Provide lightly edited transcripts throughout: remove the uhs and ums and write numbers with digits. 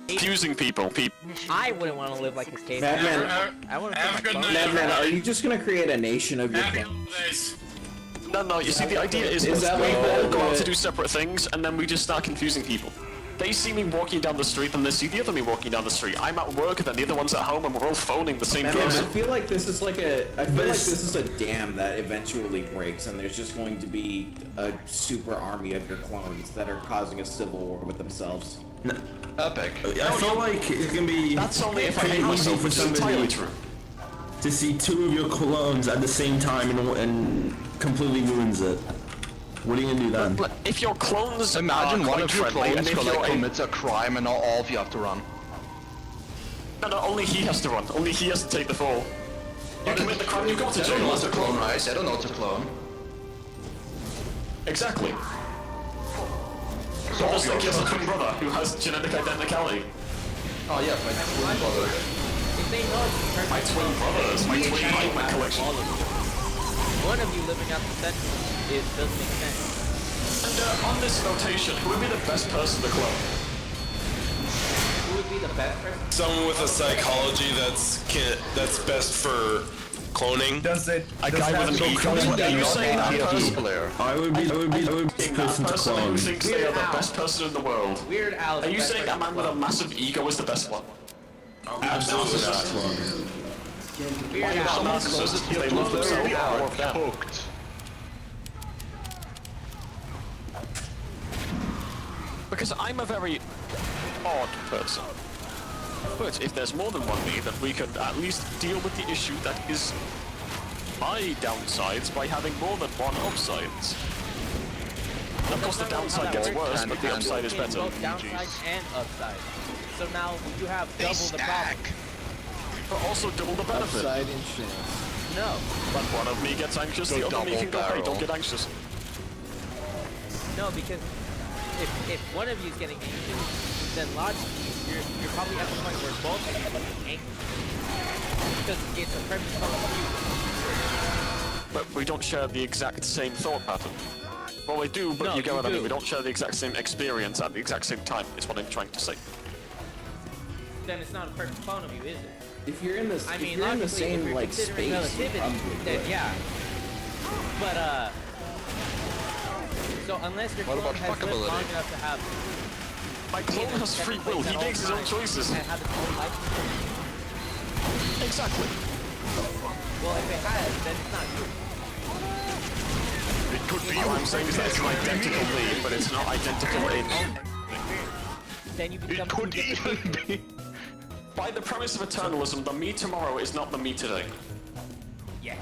Confusing people. I wouldn't want to live like this cave. Madman, I want to have a good night. Madman, are you just gonna create a nation of your Happy clone? holidays. No, you see, the idea is Is that we like all the- go out to do separate things, and then we just start confusing people. They see me walking down the street, and they see the other me walking down the street. I'm at work, and then the other one's at home, and we're all phoning the same Madman, person. I feel like this is like a. I feel like this is a dam that eventually breaks, and there's just going to be a super army of your clones that are causing a civil war with themselves. Epic. I feel like it's gonna be That's only if I pretty hate easy myself, for which is somebody entirely true. to see two of your clones at the same time and completely ruins it. What are you gonna do then? But if your clones Imagine are one quite of your friendly, and clones if you're commits a crime and all of you have to run. No, only he has to run. Only he has to take the fall. You commit the crime, you go to I don't know jail. it's a clone, right? I don't know it's a clone. Exactly. So just like your twin brother who has genetic identicality. Oh yeah, my twin brother. If they know it's My twin brothers, my twin nightmare collection. one of you living out the sentence, it doesn't make sense. And on this notation, who would be the best person to clone? Who would be the best person? Someone with a psychology that's best for cloning. Does it? A guy with an ego. Are you saying that person? Player. I would be the That person to person who clone. thinks they are the best person in the world. Weird Al. Are you saying a man with a massive ego is the best one? Absolutely not. Weird Why Al. are narcissists? They love themselves or of them. Hooked. Because I'm a very odd person. But if there's more than one me, then we could at least deal with the issue that is my downsides by having more than one upsides. Of course, the downside gets worse, but the upside is better. Both downside and upside. So now you have double the problem. But also double the benefit. Upside and shit. No. But one of me gets anxious, the other me can go, hey, don't get anxious. No, because if one of you is getting anxious, then logically you're probably at the point where both of you are getting angry. Because it's a premise of you. But we don't share the exact same thought pattern. Well, we do, but No, you get you what I mean. do. We don't share the exact same experience at the exact same time, is what I'm trying to say. Then it's not a perfect clone of you, is it? If you're in this, I if mean, you're in the logically, if same you're like considering space, you relativity, probably then would. yeah. But so unless your What clone about has lived fuckability? long enough to have My clone has free will, he makes his own choices. and have its own life. Exactly. Well, if it has, then it's not you. It could be. What I'm saying is that it's an identical me, but it's not identical in. Then you become It could two different even people. be. By the premise of eternalism, the me tomorrow is not the me today. Yes.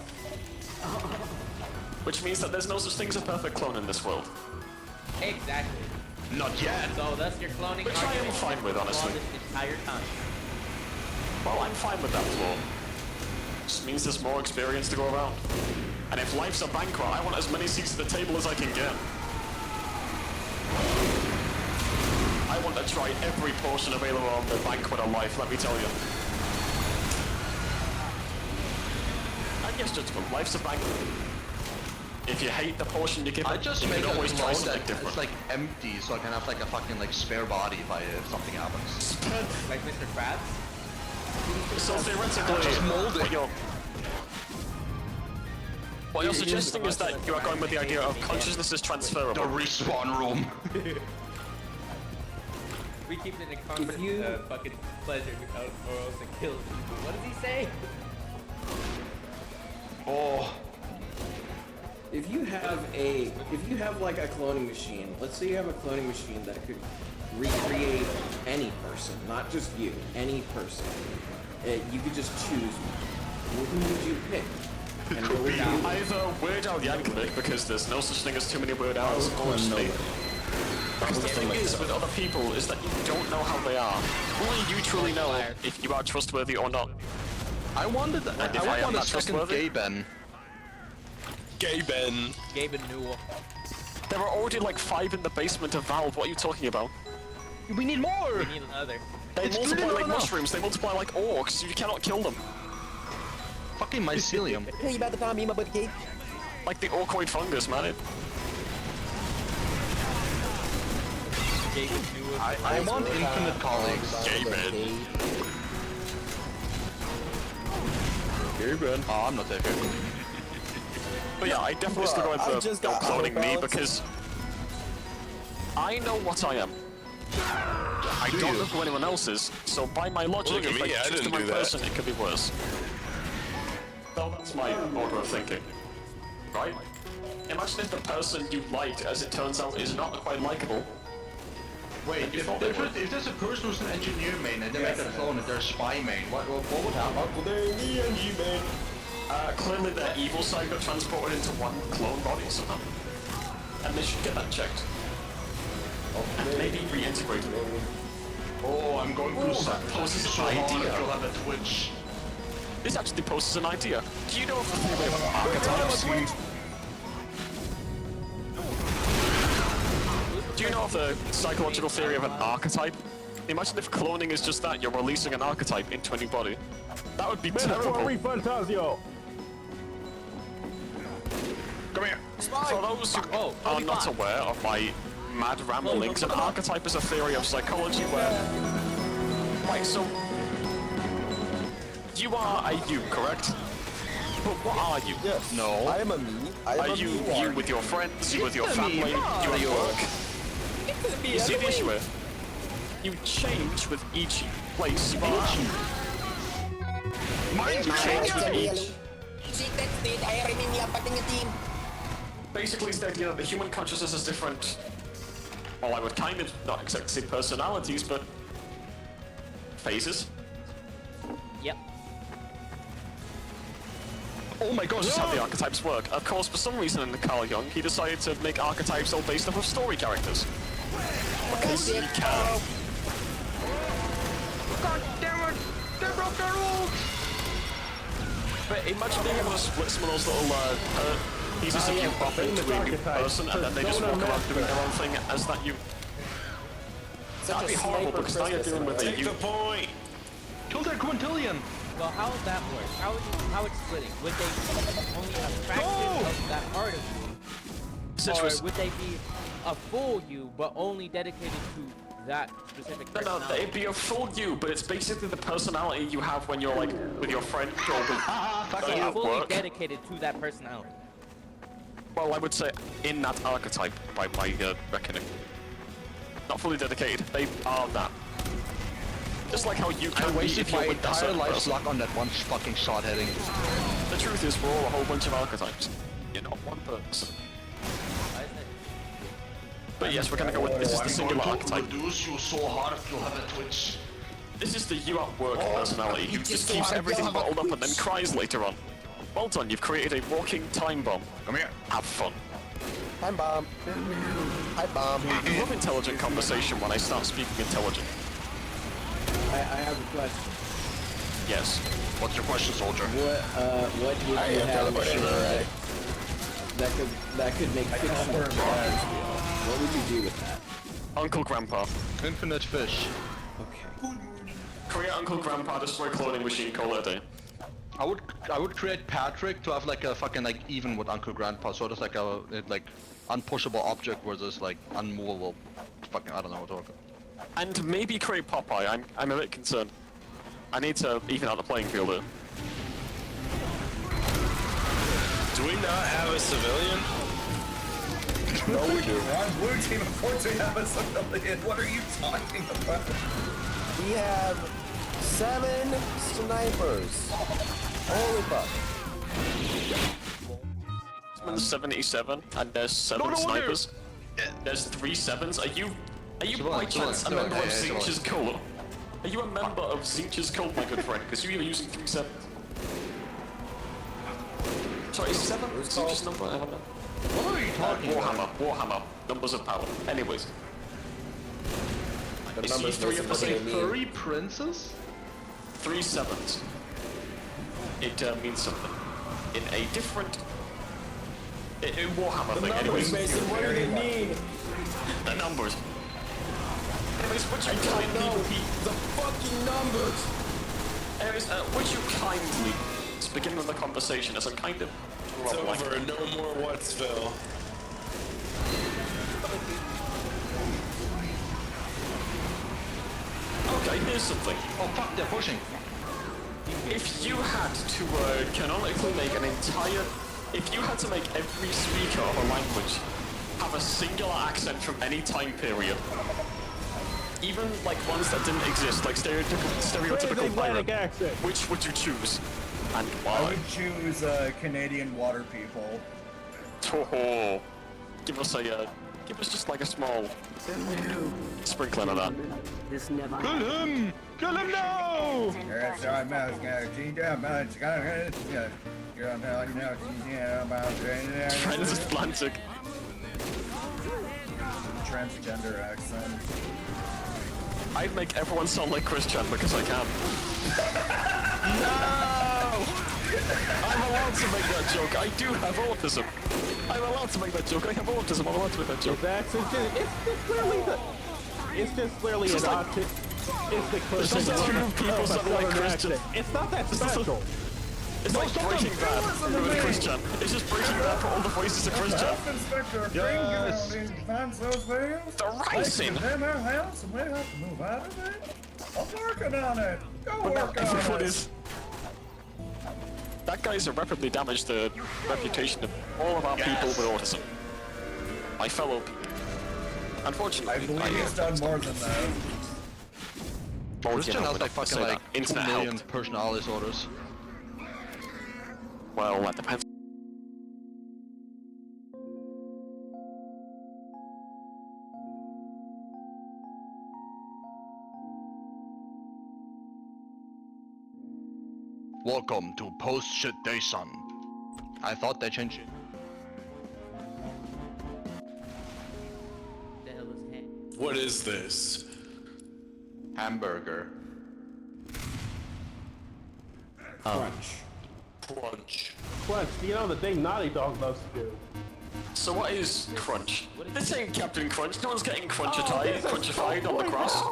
Which means that there's no such thing as a perfect clone in this world. Exactly. Not yet. So thus your cloning Which I am argument fine with, has been honestly. flawed this entire time. Well, I'm fine with that flaw. Just means there's more experience to go around. And if life's a banquet, I want as many seats at the table as I can get. I want to try every portion available on the banquet of life, let me tell you. And yes, Judgment, life's a banquet. If you hate the portion you give I it, just you make can a always try clone something that different. it's like empty, so I can have like a fucking like spare body if something happens. Like Mr. Krabs? So theoretically, Just mold it. What you're suggesting is that you are going with the idea of consciousness is The transferable. respawn room. We keep it in constant you- fucking pleasure or else it kills people. What does he say? Oh, If you have like a cloning machine, let's say you have a cloning machine that could recreate any person, not just you, any person. You could just choose who would you pick, and what would you? Either Weird Al Yankovic, because there's no such thing as too many Weird Al's, or Snape. Because the thing is with other people is that you don't know how they are. Only you truly know if you are trustworthy or not. I wanted if I I am want a not second trustworthy? gay Ben. gay Ben. Gabe and Newell. There are already like 5 in the basement of Valve, what are you talking about? We need more! We need another. They It's multiply clearly like not enough. mushrooms, they multiply like orcs, you cannot kill them. Fucking mycelium. Like the orcoid fungus, man. Gabe and Newell. I want infinite colleagues. Gay Ben. Gay Ben. Oh, I'm not there. But yeah, I definitely still go with the don't cloning me because I know what I am. I don't know who anyone else is, so by my logic, Look at if me, I I choose the didn't right do that. person, it could be worse. So that's my order of thinking. Right? Imagine if the person you liked, as it turns out, is not quite likable. Wait, You thought they were. if there's a person who's an engineer main and they make a clone and they're a spy main, what would happen? Clearly their evil side got transported into one clone body somehow. And they should get that checked. And maybe reintegrated. Oh, I'm going to suck poses so an hard idea. if you'll have a Twitch. This actually poses an idea. Do you know of the theory of archetypes? Do you know of the psychological theory of an archetype? Imagine if cloning is just that, you're releasing an archetype into a new body. That would be terrible. Come here. For those who are not aware of my mad ramblings, an archetype is a theory of psychology where... Right, so... You are a you, correct? But what are you? Yes. No. I am a me. I am Are a you me. you with your friends, you with your It's a me, family, you at Mario. work? You see the issue here? You change with each place you are. Mine's You change with each. Secret state, ayaw rin niya patingatin. Basically, it's the idea that the human consciousness is different. Well, I would kind of not exactly say personalities, but phases. Yep. Oh my god, This is how the archetypes work. Of course, for some reason in Carl Jung, he decided to make archetypes all based off of story characters. Because he can. God damn it! They broke the rules! But imagine being able to split some of those little pieces of you up into a new person, and then they just walk around doing their own thing as that you. That'd be horrible because now you're dealing with a Take you. the point. Kill their quintillion! Well, how would that work? How it's splitting? Would they only a fraction of that part of you? Or would they be a full you, but only dedicated to that specific No, personality? it'd be a full you, but it's basically the personality you have when you're like with your friend or with So at fully work. dedicated to that personality. Well, I would say in that archetype, by my reckoning. Not fully dedicated, they are that. Just like how you I can be wasted if my you're with that entire certain life's person. luck on that one fucking shot heading. The truth is, we're all a whole bunch of archetypes. You're not one person. Why isn't it? But yes, we're gonna go with this is the singular archetype. reduce you so hard if you'll have a Twitch. This is the you at work personality who just keeps everything bottled up and then cries later on. Well done, you've created a walking time bomb. Come here. Have fun. Hi, Bomb. Hi, Bomb. I love intelligent conversation when I start speaking intelligent. I have a question. Yes. What's your question, soldier? What if you had a machine that could make fictional characters real? What would you do with that? Uncle Grandpa. Infinite fish. Okay. Create Uncle Grandpa, destroy cloning machine, call it a day. I would create Patrick to have like a fucking like even with Uncle Grandpa, so there's like a unpushable object versus like unmovable. Fucking I don't know what to talk. And maybe create Popeye, I'm a bit concerned. I need to even out the playing field here. Do we not have a civilian? No, we do. We're on blue team, unfortunately, have a civilian. What are you talking about? We have 7 snipers. Holy fuck. 77, and there's 7 snipers. There's 3 7s. Are you by chance a member of Zinch's cult? Are you a member of Zinch's cult, my good friend? Because you are using 3 7s. Sorry, is 7 Zinch's number? I don't know. What are you talking about? Warhammer. Numbers of power. Anyways. The Is numbers he 3 of the doesn't same? really mean. 3 princes? 3 7s. It means something. In a different... In Warhammer thing, anyways. Mason, what do they mean? The numbers. Anyways, would you kindly... The fucking numbers! Anyways, would you kindly begin with the conversation as a kind of... It's over. No more Whatsville. Okay, here's something. Oh fuck, they're pushing. If you had to canonically make an entire... If you had to make every speaker of a language have a singular accent from any time period, even like ones that didn't exist, like stereotypical pirate, which would you choose? And I why? would choose Canadian water people. Oh, give us just like a small sprinkling of that. This never Kill him! Kill him now! Transatlantic. Transgender accent. I'd make everyone sound like Christian because I can. No! I'm allowed to make that joke. I do have autism. I'm allowed to make that joke. I have autism. I'm allowed to make that joke. It's just clearly an autism. It's the It's just two people sound like Christian. It's not that special. It's like Breaking Bad with Christian. It's just Breaking Bad for all the voices of Christian. Inspector, Yes. finds those videos. The rising. In our house, and we have to move out of it. I'm working on it. Go But now work on everyone it. is... That guy's irreparably damaged the reputation of all of our people with autism. My fellow people. Unfortunately, I believe he's done more than that. Christian has like fucking like 2 internet million helped. personality disorders. Well, that depends. Welcome to post-shit day, son. I thought they changed it. The hell is hand? What is this? Hamburger. Crunch. Crunch. Crunch, you know the thing Naughty Dog loves to do. So what is Crunch? This ain't Captain Crunch. No one's getting crunchified on the cross.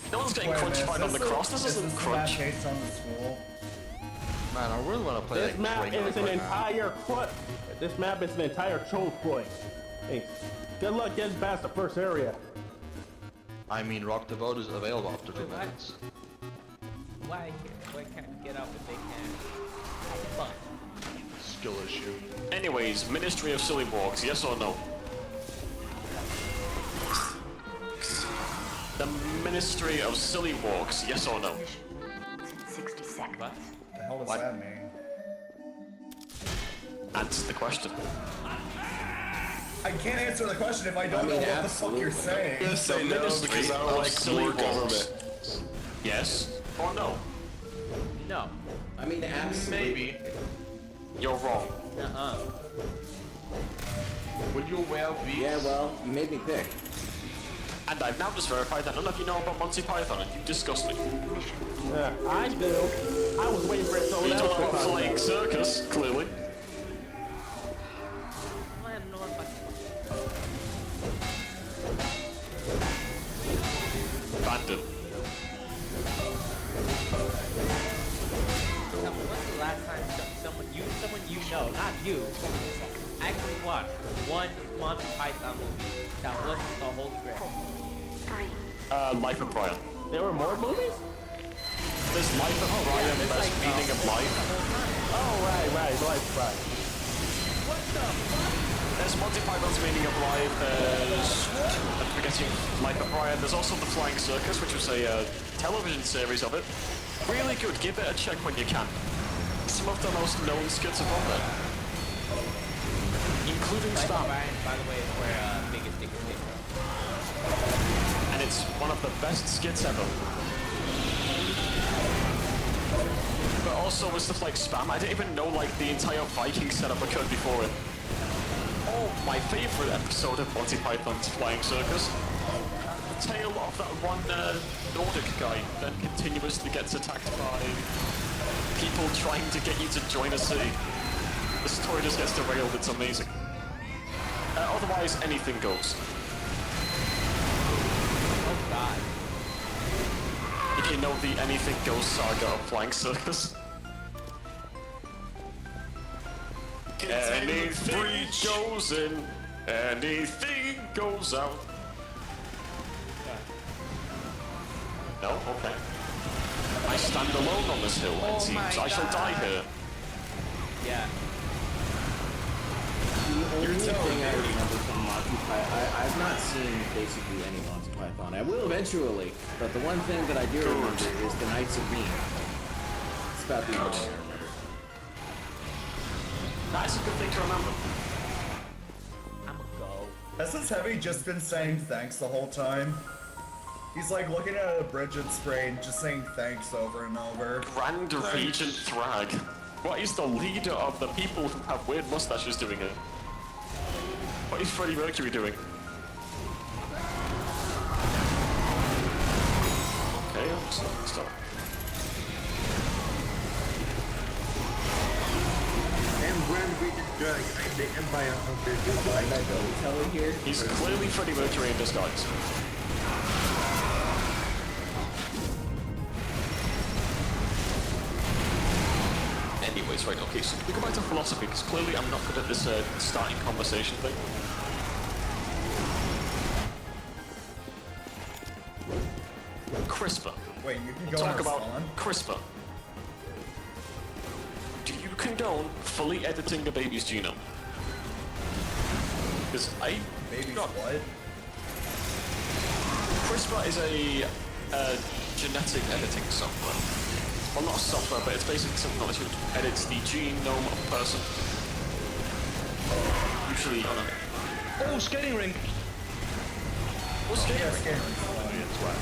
No one's getting crunchified on the cross. This isn't Crunch. Based on the school. Man, I really want to play This like map Drake is an right now. entire crunch. This map is an entire troll ploy. Hey, good luck getting past the first area. I mean, Rock the Vote is available after 2 minutes. Why can't we get up if they can? Fuck. Skill issue. Anyways, Ministry of Silly Walks, yes or no? The Ministry of Silly Walks, yes or no? 60 seconds. What? The hell does What? that mean? Answer the question. I can't answer the question if I don't know what the fuck you're saying. I'm gonna say no Ministry because I of don't like Silly more Walks. government. Yes or no? No. I mean, absolutely. Maybe. You're wrong. Uh-uh. Would you wear these? Yeah, well, you made me pick. And I've now just verified that none of you know about Monty Python, and you disgust me. Yeah, I do. I was waiting for someone You else don't to know about talk Flying about it. Circus, clearly. I have no idea. Bandit. When's the last time someone you know, not you, actually watched one Monty Python movie that wasn't the Holy Grail? Life of Brian. There were more movies? There's Life of Brian, there's Best like, Meaning of Life. Oh, right, right. What the fuck? there's Monty Python's Meaning of Life, there's, I'm forgetting Life of Brian, there's also The Flying Circus, which was a television series of it. Really good, give it a check when you can. Some of the most known skits are on there. Including Life of Spam. Brian, by the way, is where biggest sticker came from. And it's one of the best skits ever. But also with stuff like Spam, I didn't even know like the entire Viking setup occurred before it. Oh, my favorite episode of Monty Python's Flying Circus. The tale of that one Nordic guy then continuously gets attacked by people trying to get you to join a city. The story just gets derailed, it's amazing. Otherwise, anything goes. Oh god. If you know the Anything Goes saga of Flying Circus. Anything goes in, anything goes out. No? Okay. I stand alone on this hill, it seems. I shall die here. Yeah. The only thing I remember from Monty Python, I've not seen basically any Monty Python. I will eventually, but the one thing that I do remember is the Knights of Mean. It's about the only thing I remember. That's a good thing to remember. I'ma go. Hasn't Heavy just been saying thanks the whole time? He's like looking at a bridge and spraying, just saying thanks over and over. Grand Regent Thrag. What is the leader of the people who have weird mustaches doing it? What is Freddie Mercury doing? Okay, stop. The Empire of the here. He's clearly Freddie Mercury in disguise. Anyways, right, okay, so we go back to philosophy, because clearly I'm not good at this starting conversation thing. CRISPR. Wait, you can We'll go talk on about Spawn? CRISPR. Do you condone fully editing a baby's genome? Because I... Baby's not. what? CRISPR is a genetic editing software. Well, not a software, but it's basically something that edits the genome of a person. Usually on a... Oh, skating rink! What's skating Yeah, rink? skating rink's fine.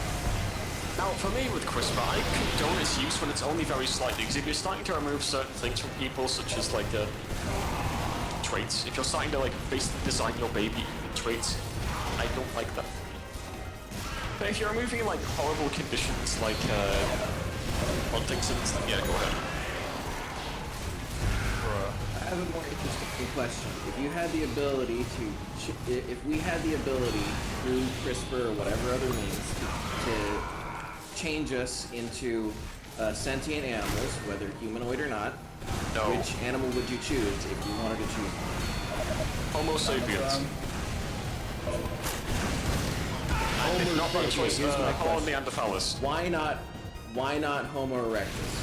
Now, for me with CRISPR, I condone its use when it's only very slightly, because if you're starting to remove certain things from people, such as like traits, if you're starting to like basically design your baby in traits, I don't like that. But if you're removing like horrible conditions like Huntington's, then yeah, go ahead. I have a more interesting question. If you had the ability to, if we had the ability through CRISPR or whatever other means to change us into sentient animals, whether humanoid or not, which animal would you choose if you wanted to choose one? Homo sapiens. Homo Not by choice. Here's my Homo question. neanderthalis. Why not Homo erectus?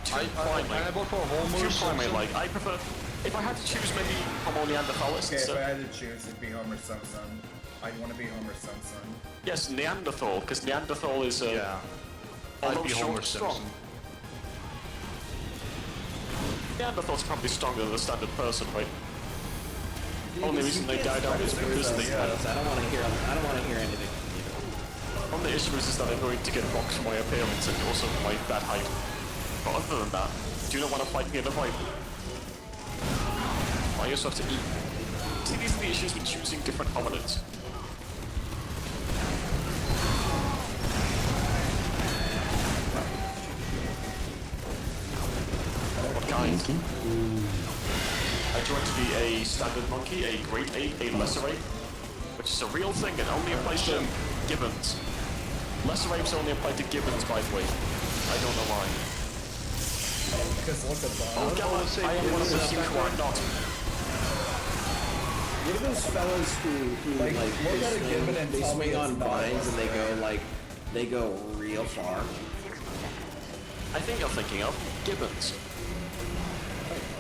Two primate. I vote for Homer Two Simpson. primate, like, I prefer... If I had to choose maybe Homo neanderthalis Okay, if instead... I had to choose, it'd be Homer Simpson. I'd want to be Homer Simpson. Yes, Neanderthal, because Neanderthal is Yeah. I'd although be short, Homer strong. Simpson. Neanderthal's probably stronger than the standard person, right? Only reason they died out is because they had... I don't want to hear anything. Only issue is that I'm going to get mocked for my appearance and also my bad height. But other than that, do you not want to fight me in a fight? I also have to eat. See, these are the issues with choosing different hominids. What kind? I joined to be a standard monkey, a great ape, a lesser ape, which is a real thing and only applies to gibbons. Lesser apes only apply to gibbons, by the way. I don't know why. Because look at that. Oh god, I am one of the few who are not. What are those fellas who Like, look at a gibbon and they tell me swing on it's not vines and lesser. they go real far? I think you're thinking of gibbons.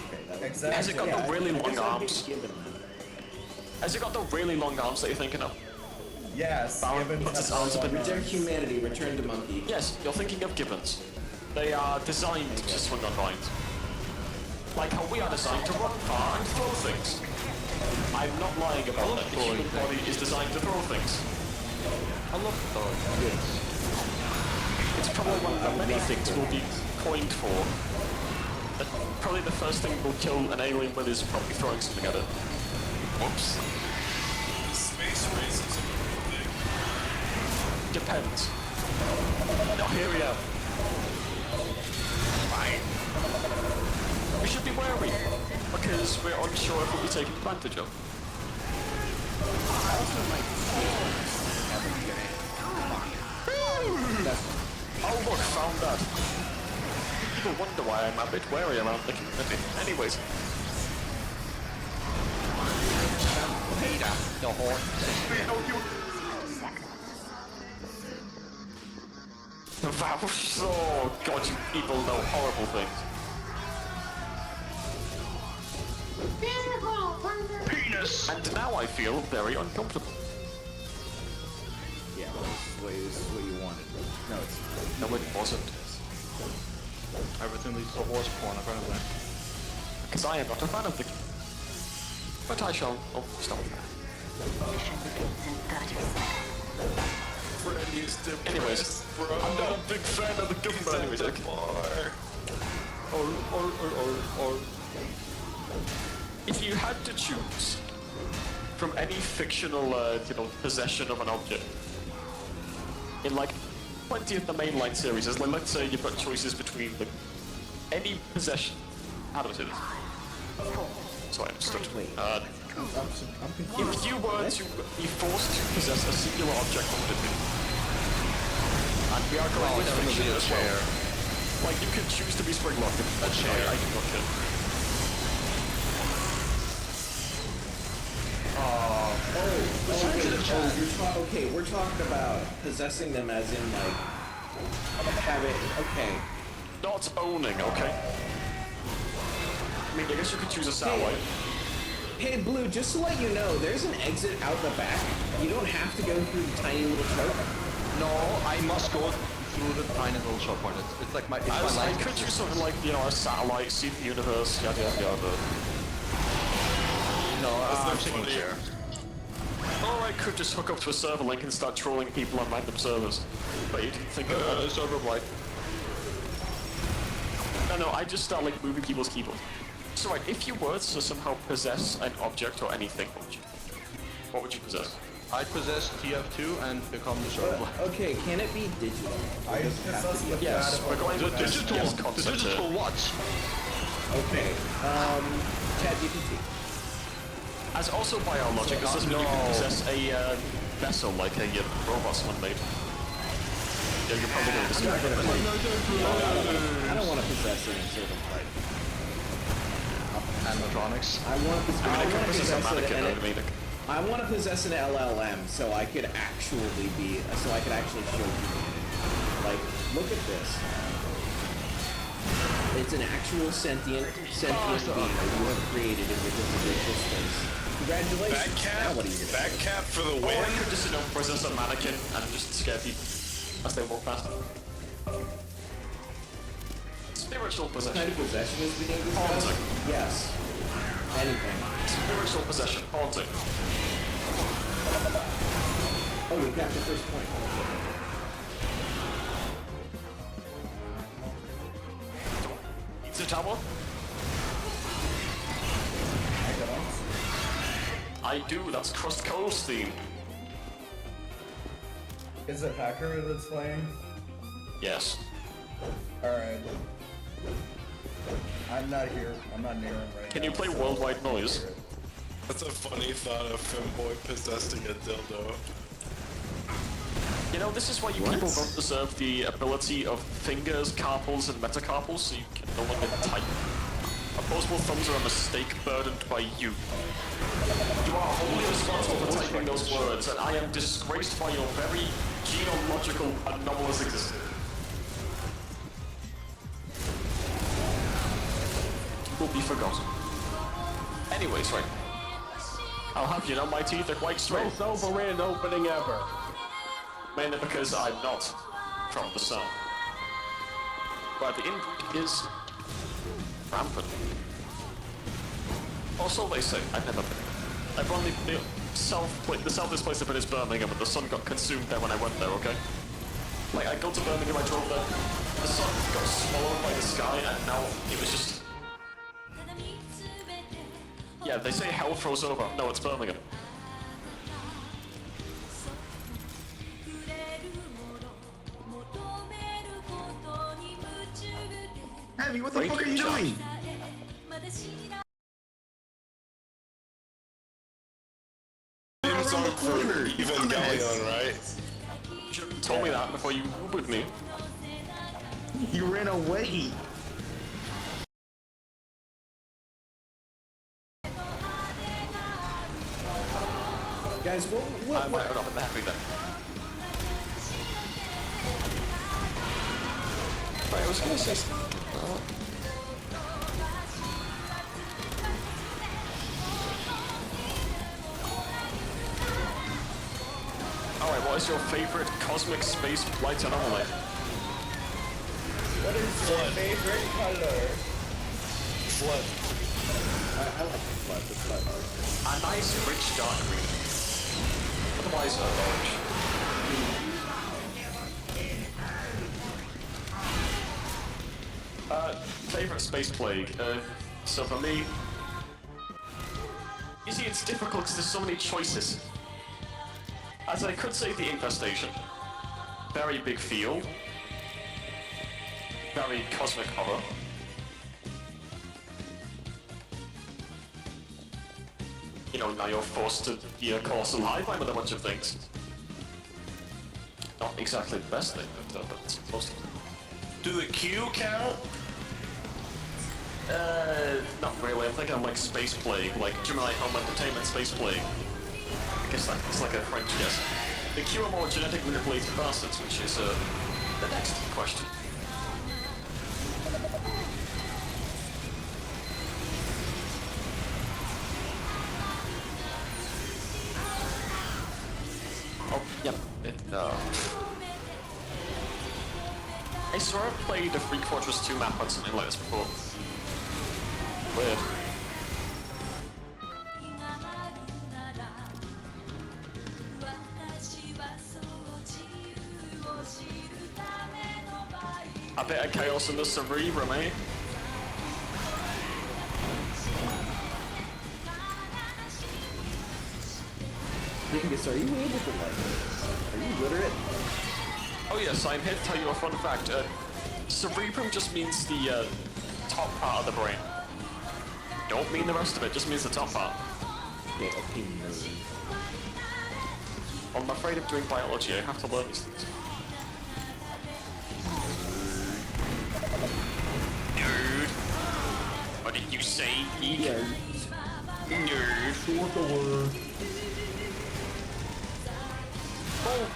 Okay, that Exactly. Has it got Yeah, the really I long guess I'd arms? give it that. Has it got the really long arms that you're thinking of? Yes, Bound- Gibbons it's has arms long have been arms. Reject humanity, return to monkey. Yes, you're thinking of gibbons. They are designed to swing on vines. Like how we are designed to run far and throw things. I'm not lying about that. The human body is designed to throw things. I love kids. It's probably one of the many things we'll be coined for. That probably the first thing we'll kill an alien with is probably throwing something at it. Whoops. Space racism thing. Depends. Now here we are. Fine. We should be wary, because we're unsure if we'll be taken advantage of. Oh look, found that. People wonder why I'm a bit wary around the community. Anyways. The horn. Oh god, you people know horrible things. Penis! And now I feel very uncomfortable. Yeah, well, this is what you wanted. No, it's not. No, it wasn't. Everything leads to horse porn, apparently. Because I am not a fan of the... But I shall... Oh, stop. Mission begins in 30 seconds. Freddy's the Anyways, best, bro. I'm not a big fan of the government. Anyways, okay. If you had to choose from any fictional, possession of an object, in like 20 of the mainline series, like, let's say you've got choices between any possession. How do I say this? Sorry, I understood. If you were to be forced to possess a singular object, what would it be? And we are going with fiction as well. Like, you can choose to be spring-locked. A chair. I do not care. Okay, we're talking about possessing them as in like having. Okay. Not owning, okay? I mean, I guess you could choose a satellite. Hey, Blue, just to let you know, there's an exit out the back. You don't have to go through the tiny little choke. No, I must go through the tiny little shop point. It's like my, it's my I life. could choose something like, a satellite, see the universe, yada yada yada. No, I'm not taking a funny. chair. Or I could just hook up to a server link and start trolling people on random servers. But you didn't think of that. Server like. No, I just start like moving people's keyboards. So right, if you were to somehow possess an object or anything, what would you possess? I possess TF2 and become the server. Okay, can it be digital? I possess the Yes, data we're going of with the digital. Digital, the concept digital here. what? Okay, ChatGPT. As also by our logic, this doesn't mean you can possess a vessel like a robot someone made. Yeah, you're probably going to discover that. I don't want to possess any sort of like. Animatronics. I want to I can possess a possess mannequin, an, I mean, I want to possess an LLM so I could actually show people. Like, look at this. It's an actual sentient being that you have created in your digital space. Congratulations. Now what are you gonna Back do? cap for the Or I win. could just, possess a mannequin and just scare people as they walk past. Spiritual What kind possession. of possession is being Haunting. discussed? Yes. Anything. Spiritual possession. Haunting. Oh, we got the first point. Pizza tower? I do, that's Crust Cove's theme. Is it Hacker that's playing? Yes. Alright. I'm not here. I'm not near him right now. Can you play so- Worldwide Noise? That's a funny thought of Femboy possessing a dildo. This is why you people don't deserve the ability of fingers, carpals, and metacarpals, so you can no longer type. Opposable thumbs are a mistake burdened by you. You are wholly responsible for typing those words, and I am disgraced by your very genealogical anomalous existence. You will be forgotten. Anyways, right. I'll have you know my teeth are quite straight. Most overrated opening ever. Mainly because I'm not from the sun. But the ink is rampant. Also, they say, I've never been. I've only been the southest place I've been is Birmingham, but the sun got consumed there when I went there, okay? Like, I go to Birmingham, I drove there, the sun got swallowed by the sky, and now it was just... Yeah, they say hell froze over. No, it's Birmingham. Abby, what the fuck are you doing? Name's on for Evangelion, right? You should have told me that before you Ubered me. You ran away. Guys, I might have not been happy then. Right, I was gonna say... Alright, what is your favorite cosmic space flight anomaly? What is your favorite color? Flood. I like the flood. The flood. A nice rich dark green. Otherwise, orange. Favorite space plague? So for me... You see, it's difficult because there's so many choices. As I could say the infestation. Very big field. Very cosmic horror. You know, now you're forced to be a colossal hive mind with a bunch of things. Not exactly the best thing, but it's supposed to. Do the Q count? Not really. I'm thinking of like Space Plague, like Gemini Home Entertainment Space Plague. I guess that's like a French guess. The Q are more genetic manipulated bastards, which is the next question. Oh, yep. I swear I've played a Freak Fortress 2 map on something like this before. Weird. A bit of chaos in the cerebrum, eh? Dingus, are you able to like? Are you literate? Oh yes, I'm here to tell you a fun fact. Cerebrum just means the top part of the brain. Don't mean the rest of it, just means the top part. Yeah, okay, nerd. I'm afraid of doing biology, I have to learn these things. Nerd. What did you say, geek? Yeah. Nerd. What the word? Oh.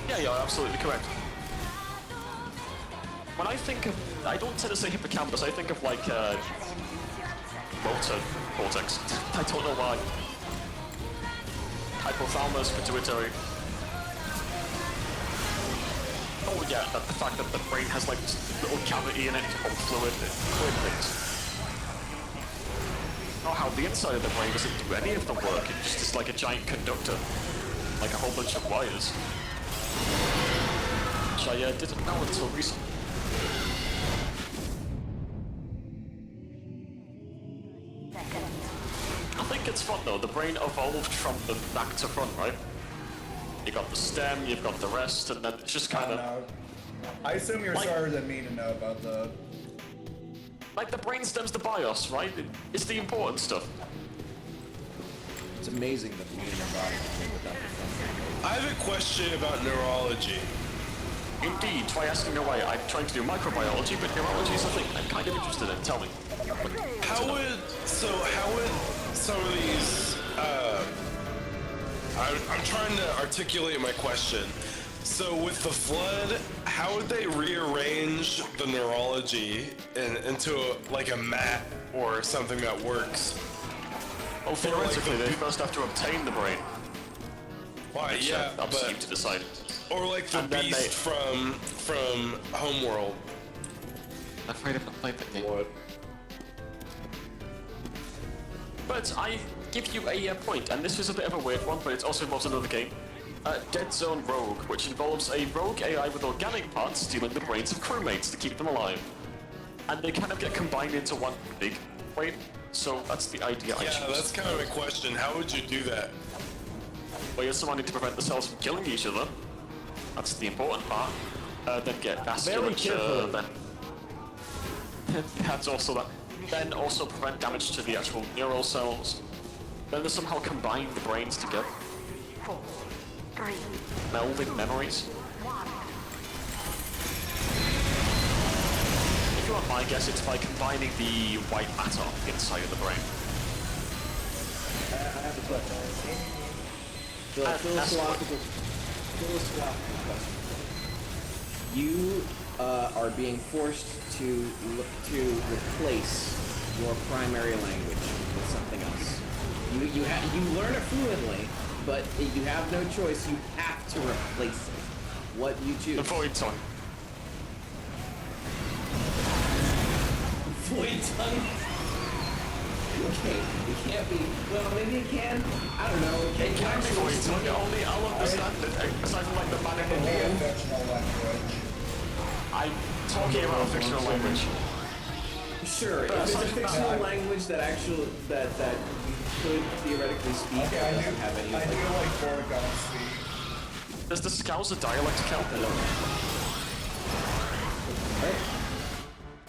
Yeah, you're absolutely correct. When I think of... I don't tend to say hippocampus, I think of like, motor cortex. I don't know why. Hypothalamus, pituitary. Oh yeah, the fact that the brain has like this little cavity in it to pump fluid, clear things. Not how the inside of the brain doesn't do any of the work, it just is like a giant conductor. Like a whole bunch of wires. Which I didn't know until recently. I think it's fun though, the brain evolved from the back to front, right? You got the stem, you've got the rest, and then it's just kind of... I assume you're like, smarter than me to know about the... Like the brain stem's the BIOS, right? It's the important stuff. It's amazing that the human body can live without the front. I have a question about neurology. Indeed, try asking away. I'm trying to do microbiology, but neurology is a thing I'm kind of interested in. Tell me. How would some of these, I'm trying to articulate my question. So with the flood, how would they rearrange the neurology into like a mat or something that works Well, theoretically, they first have to obtain the brain. Why? Which, Yeah, up to you but to decide. or like the And then beast they- from Homeworld. I'm afraid I've not played that game. What? But I give you a point, and this is a bit of a weird one, but it also involves another game. Dead Zone Rogue, which involves a rogue AI with organic parts stealing the brains of crewmates to keep them alive. And they kind of get combined into one big brain, so that's the idea I Yeah, choose. that's kind of a question. How would you do that? Well, you also need to prevent the cells from killing each other. That's the important part. Then get vasculature, then... that's also that. Then also prevent damage to the actual neural cells. Then they somehow combine the brains together. 4, 3, Melding memories. 1. If you want my guess, it's by combining the white matter inside of the brain. I have a question. Philosophical question. You are being forced to replace your primary language with something else. You learn it fluently, but you have no choice. You have to replace it. What do you choose? The void tongue. Void tongue. Okay, it can't be. Well, maybe it can. I don't know. It can be void tongue. Only I'll understand it. Aside from like the man in the Be a wall. fictional language. I'm talking about a fictional language. Sure, if it's a fictional language that you could theoretically speak, Okay, that I doesn't have any do like. like Porygon speak. Does the Scouser dialect count?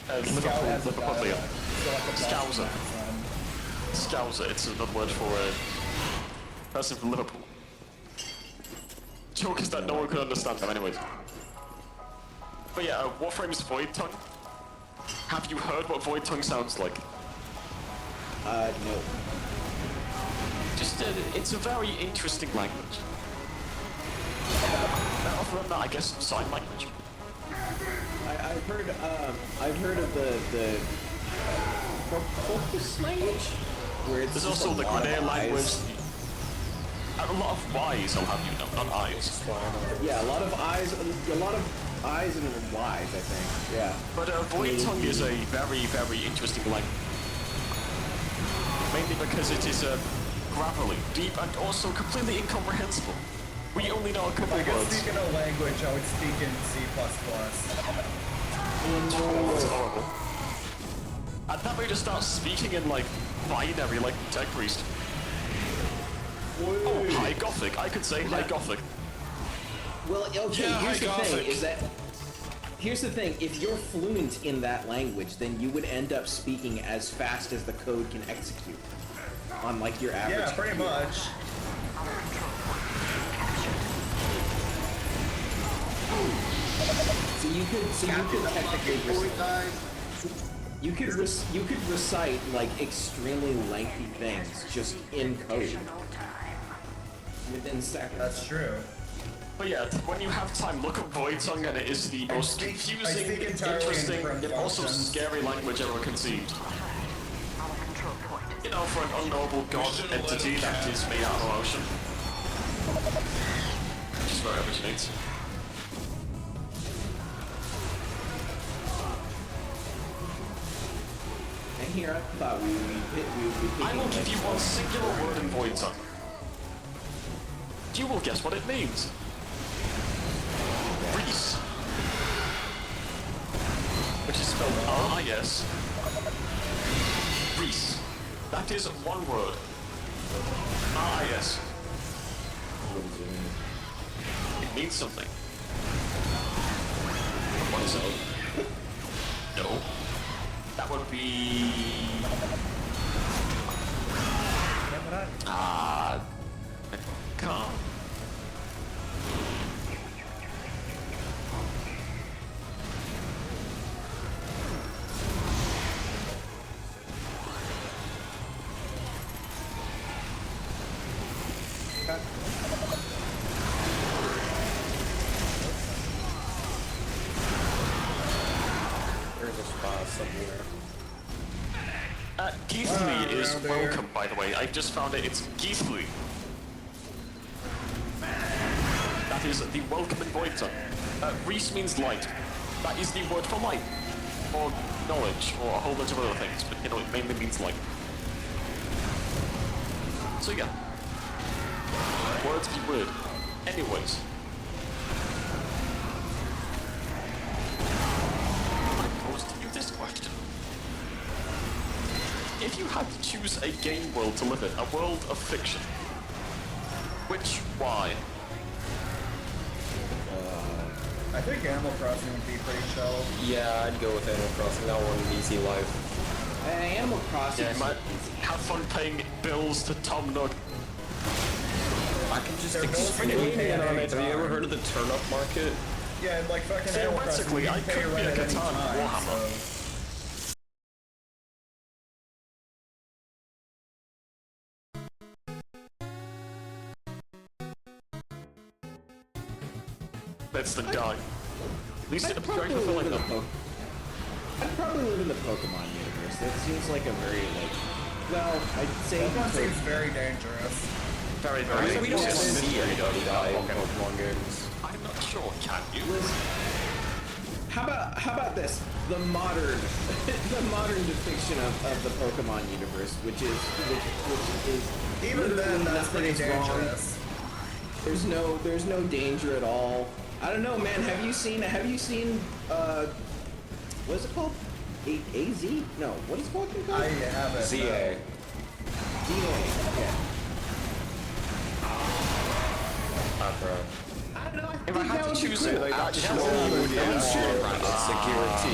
Scout has a Liverpool. dialect, so like a Scouser. Boston accent. Scouser, it's another word for a person from Liverpool. Joke is that no one can understand them anyways. But yeah, Warframe's Void Tongue. Have you heard what Void Tongue sounds like? No. Just, it's a very interesting language. Other than that, I guess sign language. I've heard of the focus language, where it's There's just also a the lot of Grenadier language. eyes. A lot of Y's, I'll have you know, not I's. Yeah, a lot of eyes and Y's, I think. Yeah. But Void Tongue is a very, very interesting language. Mainly because it is gravelly, deep, and also completely incomprehensible. We only know a couple If I could words. speak in a language, I would speak in C++. That's horrible. And that way just start speaking in like binary, like Tech Priest. Oh, High Gothic. I could say High Gothic. Well, okay, Yeah, here's the High thing, Gothic. is that... Here's the thing, if you're fluent in that language, then you would end up speaking as fast as the code can execute. On, like, your average... Yeah, pretty much. So you could technically... You could recite, like, extremely lengthy things just in code. Within seconds. That's true. But yeah, when you have time, look up Void Tongue, and it is the most I confusing, speak entirely in interesting, print yet also functions. scary language ever conceived. Our control point. You know, for an unknowable god should've let entity him that cap. is made out of ocean. Which is where it originates. And here I thought we would be picking... I will give you one singular word in Void Tongue. You will guess what it means. Reese. Which is spelled R-I-S. Reese. That is one word. R-I-S. It means something. What is it? No. That would be... Ah... Can't. There's a spot somewhere. Geathly Wow, is around there. welcome, by the way. I've just found it. It's Geathly. That is the welcome invitor. Reese means light. That is the word for light. Or knowledge, or a whole bunch of other things, but you know, it mainly means light. So yeah. Words be weird. Anyways. I pose to you this question. If you had to choose a game world to live in, a world of fiction, which, why? I think Animal Crossing would be pretty chill. Yeah, I'd go with Animal Crossing. That one, easy life. Animal Crossing. Yeah, might have fun paying bills to Tom Nook. I can just Their bills can be explain paid it on it. Have you ever anytime. heard of the turnip market? Yeah, and like fucking Animal Crossing, Theoretically, you I can pay could your be rent a at any Catan time, Warhammer. so... That's the die. At least it'd be very probably fulfilling live in though. I'd probably live in the Pokemon universe. That seems like a very, like, well, I'd say... Pokemon seems very dangerous. Very, I very mean, we don't dangerous. see anybody die in Pokemon games. I'm not sure, can you? How about this? The modern depiction of the Pokemon universe, which is Even then, that's pretty nothing is wrong. dangerous. There's no danger at all. I don't know, man. Have you seen what is it called? AZ? No, what is Pokemon called? I haven't. ZA. ZA. Yeah. I don't know. If I had to choose it, Like, actually, security,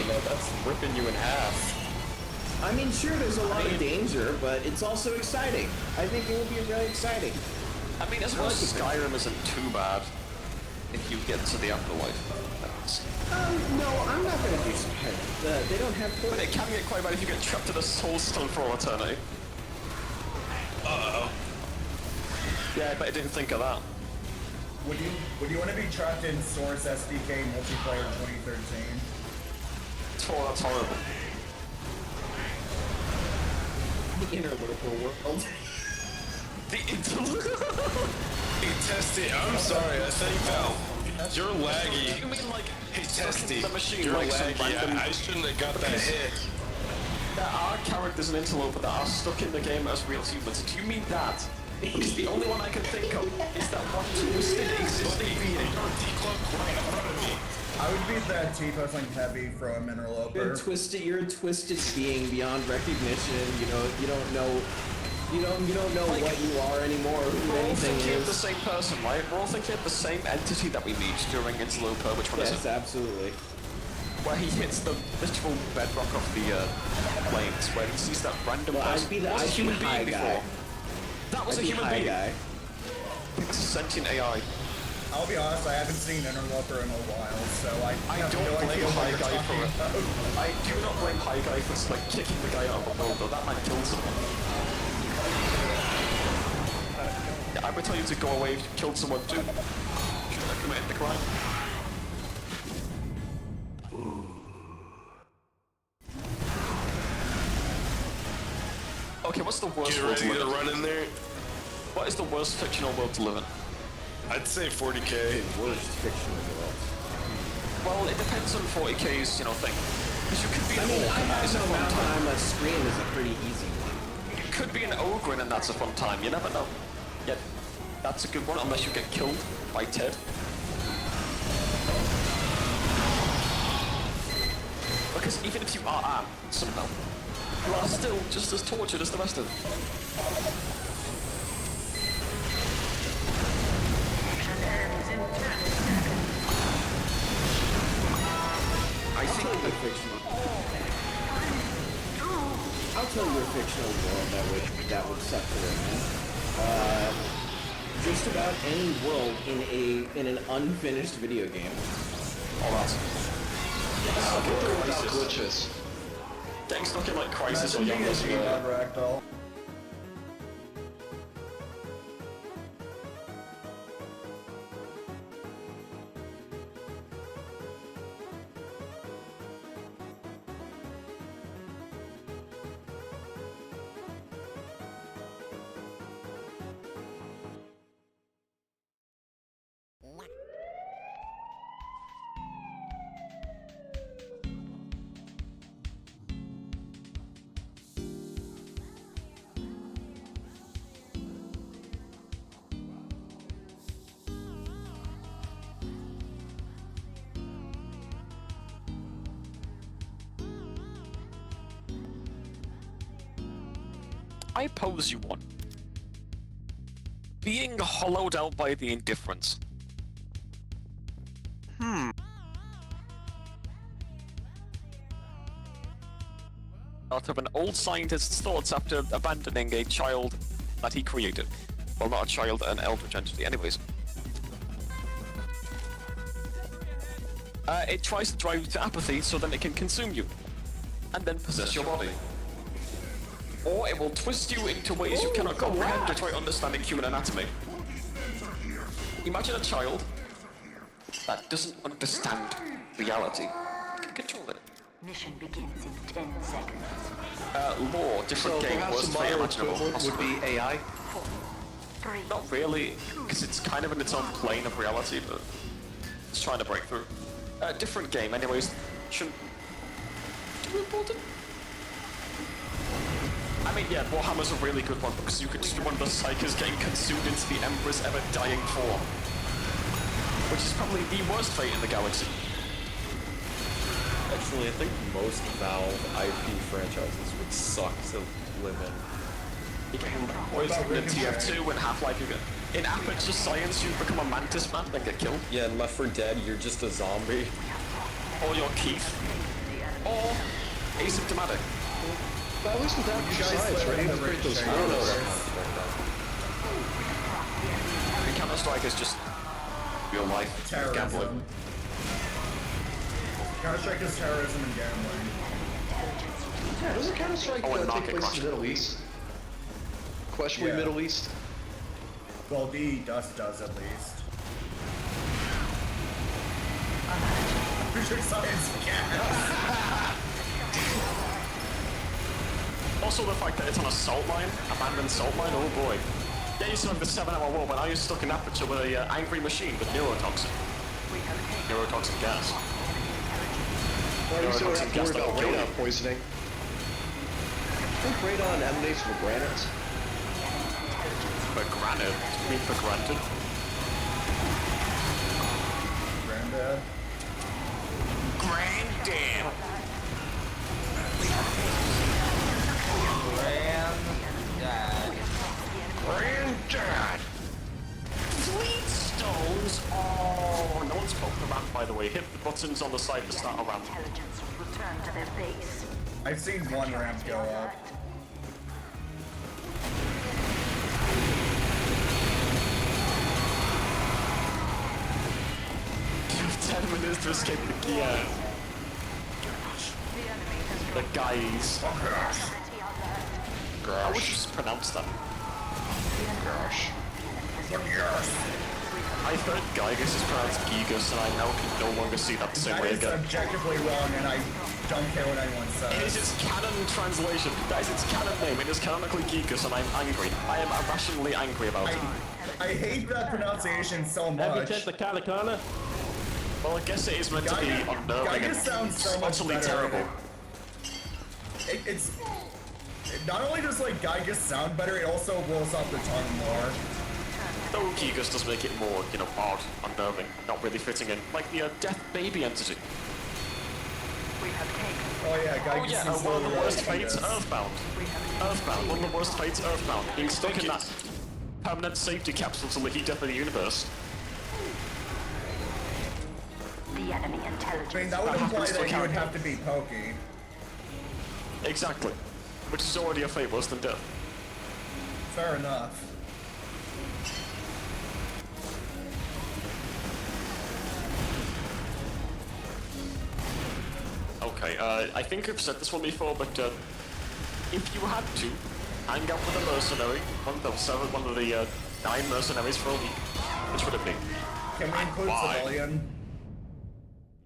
man. That's ripping you in half. I mean, sure, there's a lot of danger, but it's also exciting. I think it would be really exciting. I mean, as well as Skyrim isn't too bad if you get to the afterlife. No, I'm not gonna do Skyrim. They don't have But it can get quite bad if you get trapped in a soul stone for all eternity. Uh-oh. Yeah, but I didn't think of that. Would you want to be trapped in Source SDK multiplayer 2013? Oh, that's horrible. The interloper world. The interloper? Hey, Testy, I'm sorry, I think you're laggy. You mean like, Hey, Testy, the machine, you're like some laggy. random... I shouldn't have got that hit. There are characters in Interloper that are stuck in the game as real humans. Do you mean that? Because the only one I can think of is that one twisted existing being. You're decloaked right in front of me. I would be that T-posting heavy from Interloper. You're a twisted being beyond recognition. You don't know like, what you are anymore, or who we're all anything thinking of is. the same person, right? We're all thinking of the same entity that we meet during Interloper. Which one is Yes, it? absolutely. Where he hits the literal bedrock of the plains, where he sees that random person. I'd be the Was a human high being guy. before. That was I'd a be human high being. guy. It's a sentient AI. I'll be honest, I haven't seen Interloper in a while, so I have don't no blame idea what High you're Guy talking for it. about. I do not blame High Guy for like kicking the guy out of the boat, though. That man killed someone. Yeah, I would tell you to go away if you killed someone too. Should have committed the crime. Okay, what's the worst Get world to ready to live in? run in there. What is the worst fictional world to live in? I'd say 40k. Worst fictional world. Well, it depends on 40k's, thing. Because you could be an I mean, orc, I and that have is a no fun doubt time. that Scream is a pretty easy one. You could be an ogre, and that's a fun time. You never know. Yet, that's a good one, unless you get killed by Ted. Because even if you are somehow, you are still just as tortured as the rest of them. I think I'll tell you a fictional world that would suck to live in. Just about any world in an unfinished video game. Oh, that's... Without glitches. Getting stuck in like Crisis or Imagine being a Young G-Mod ragdoll. I pose you one. Being hollowed out by the indifference. Out of an old scientist's thoughts after abandoning a child that he created. Well, not a child, an eldritch entity, anyways. It tries to drive you to apathy so then it can consume you. And then possess your body. Or it will twist you into ways you cannot comprehend to try understanding human anatomy. Imagine a child that doesn't understand reality. Control it. Mission begins in 10 seconds. Lore, different game, worst fate imaginable. would be AI. 4, 3, Not really, because it's kind of in its own plane of reality, but it's trying to break through. Different game, anyways. Shouldn't too important. I mean, yeah, Warhammer's a really good one because you can just remember Psychers getting consumed into the Emperor's ever-dying form, which is probably the worst fate in the galaxy. Actually, I think most Valve IP franchises would suck to live in. You get poisoned in TF2 and Half-Life. In Aperture Science, you become a mantis man, then get killed. Yeah, in Left 4 Dead, you're just a zombie. Or you're Keith. Or asymptomatic. But at least with that, science, right? You create those heroes. And Counter-Strike is just real life gambling. Counter-Strike is terrorism and gambling. Yeah, doesn't Counter-Strike take market place crush. in the Middle East? Questionably Yeah. Middle East? Well, the Dust does at least. Future science gas. Also the fact that it's on a salt mine, abandoned salt mine, oh boy. Yeah, you used to have the 7-hour war, but now you're stuck in Aperture with a angry machine with neurotoxin. Neurotoxic gas. Well, you still have to worry that will about kill radon you. poisoning. I think radon emanates from granite. For granted. You mean for granted? Granddad. Granddad! Granddad! Fleetstones! Oh, no one's poking around, by the way. Hit the buttons on the side to start a ramp. intelligence return to their base. I've seen one ramp go up. You have 10 minutes to escape the gear. The guys. How would you just pronounce that? I heard Gygus is pronounced Gigas, and I now can no longer see that the same That way is again. objectively wrong, and I don't care what anyone It is says. its canon translation. That is its canon name. It is canonically Gigas, and I'm angry. I am irrationally angry about it. I hate that pronunciation so Have you much. checked the katakana? Well, I guess it is meant to be unnerving Gygus sounds so much utterly better. terrible. Not only does like Gygus sound better, it also rolls off the tongue more. Though Gigas does make it more, odd, unnerving, not really fitting in, like the Death Baby entity. Oh yeah, Gygus Oh yeah, is one of the worst Gygus. fates, Earthbound. Earthbound, one of the worst fates, Earthbound. Being stuck in that permanent safety capsule till the heat death of the universe. The enemy intelligence. I mean, that would That imply happens to that a you would character. have to be Pokey. Exactly. Which is already a fate worse than death. Fair enough. Okay, I think I've said this one before, but if you had to hang out with a mercenary, one of the 9 mercenaries for a week, which would it be? Can we include Why? civilian?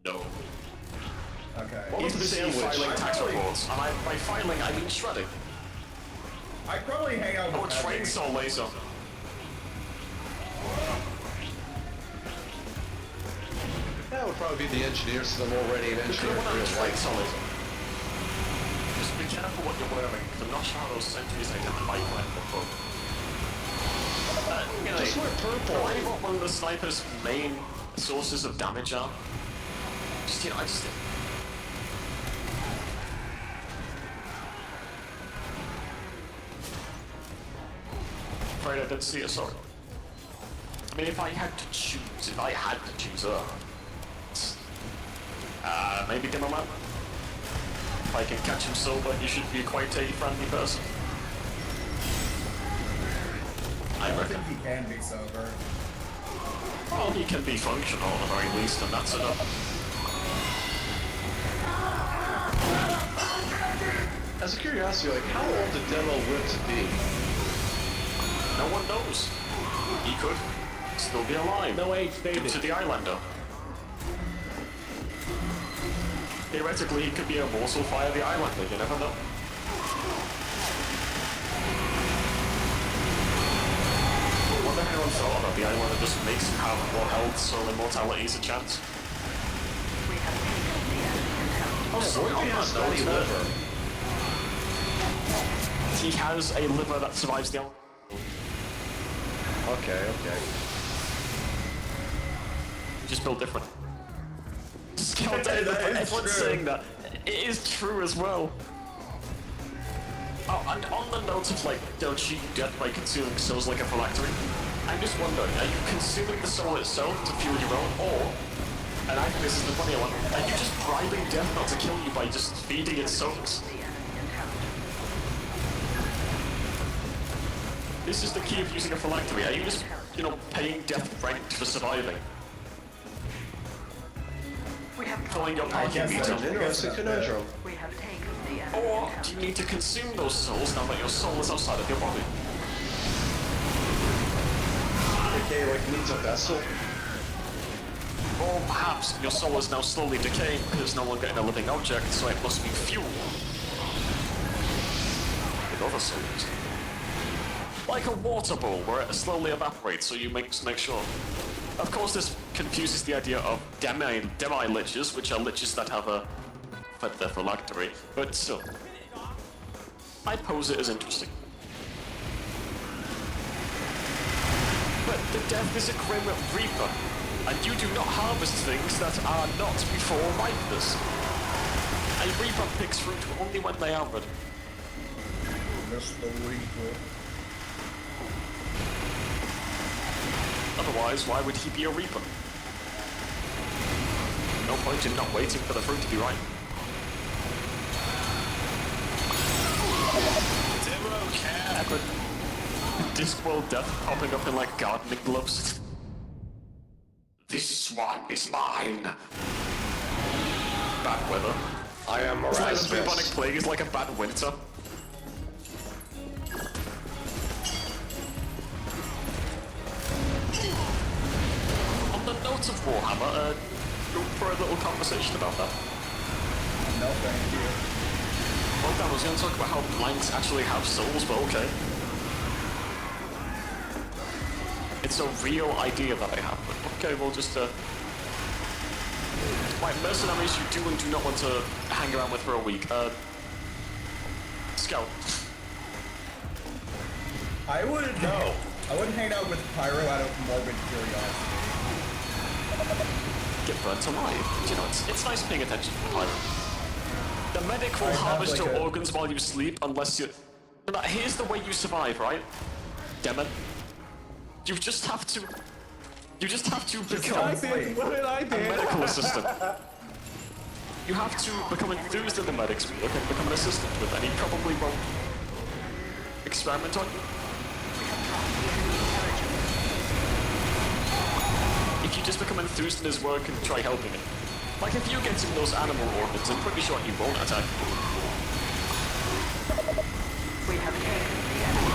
No. Okay. He's busy filing tax reports, and by filing I mean shredding. I'd probably hang out Oh, with train Heavy. saw laser. That would probably be the engineers, since I'm already an engineer in real Train life. saw laser. Just be careful what you're wearing, because I'm not sure how those sentries identify you in the book. Just wear purple. Why what one of the sniper's main sources of damage are? I just... afraid I didn't see it, sorry. I mean, if I had to choose, maybe Demo Man. If I can catch him sober, he should be quite a friendly person. I don't reckon. think he can be sober. Well, he can be functional at the very least, and that's enough. As a curiosity, like, how old did Demo live to be? No one knows. He could still be alive. No age stated. Due to the Islander. Theoretically, he could be a morsel via the Islander, you never know. What the hell thought that the Islander just makes him have more health, so immortality is a chance? Oh, sorry, He has fatty liver. He has a liver that survives the Okay. just built different. Everyone's saying that. It is true as well. Oh, and on the note of like, don't cheat death by consuming souls like a phylactery, I'm just wondering, are you consuming the soul itself to fuel your own, or, and I think this is the funny one, are you just bribing death not to kill you by just feeding it souls? This is the key of using a phylactery. Are you just, paying death rent for surviving? Filling your parking meter. Interesting conundrum. Or do you need to consume those souls now that your soul is outside of your body? Okay, like needs a vessel. Or perhaps your soul is now slowly decaying because it's no longer in a living object, so it must be fueled with other souls. Like a water bowl where it slowly evaporates, so you make sure. Of course, this confuses the idea of demi-liches, which are liches that have their phylactery, but still. I pose it as interesting. But the death is a grim reaper, and you do not harvest things that are not before ripeness. A reaper picks fruit only when they are ready. Mr. Reaper. Otherwise, why would he be a reaper? No point in not waiting for the fruit to be ripe. But Discworld death popping up in like gardening gloves. This one is mine. Bad weather. I am It's like the Erasmus. bubonic plague is like a bad winter. On the note of Warhammer, go for a little conversation about that. No, thank you. Well, I was going to talk about how blanks actually have souls, but okay. It's a real idea that I have, but okay, we'll just, Right, mercenaries you do and do not want to hang around with for a week. Scout. I wouldn't hang out with Pyro out of morbid curiosity. Get burnt alive. You know, it's nice paying attention to Pyro. The medic will harvest your organs while you sleep unless you... But here's the way you survive, right? Demon. You just have to become a medical assistant. You have to become enthused in the medic's work and become an assistant with, and he probably won't experiment on you. If you just become enthused in his work and try helping him. Like if you get him those animal organs, I'm pretty sure he won't attack you. We have taken the enemy.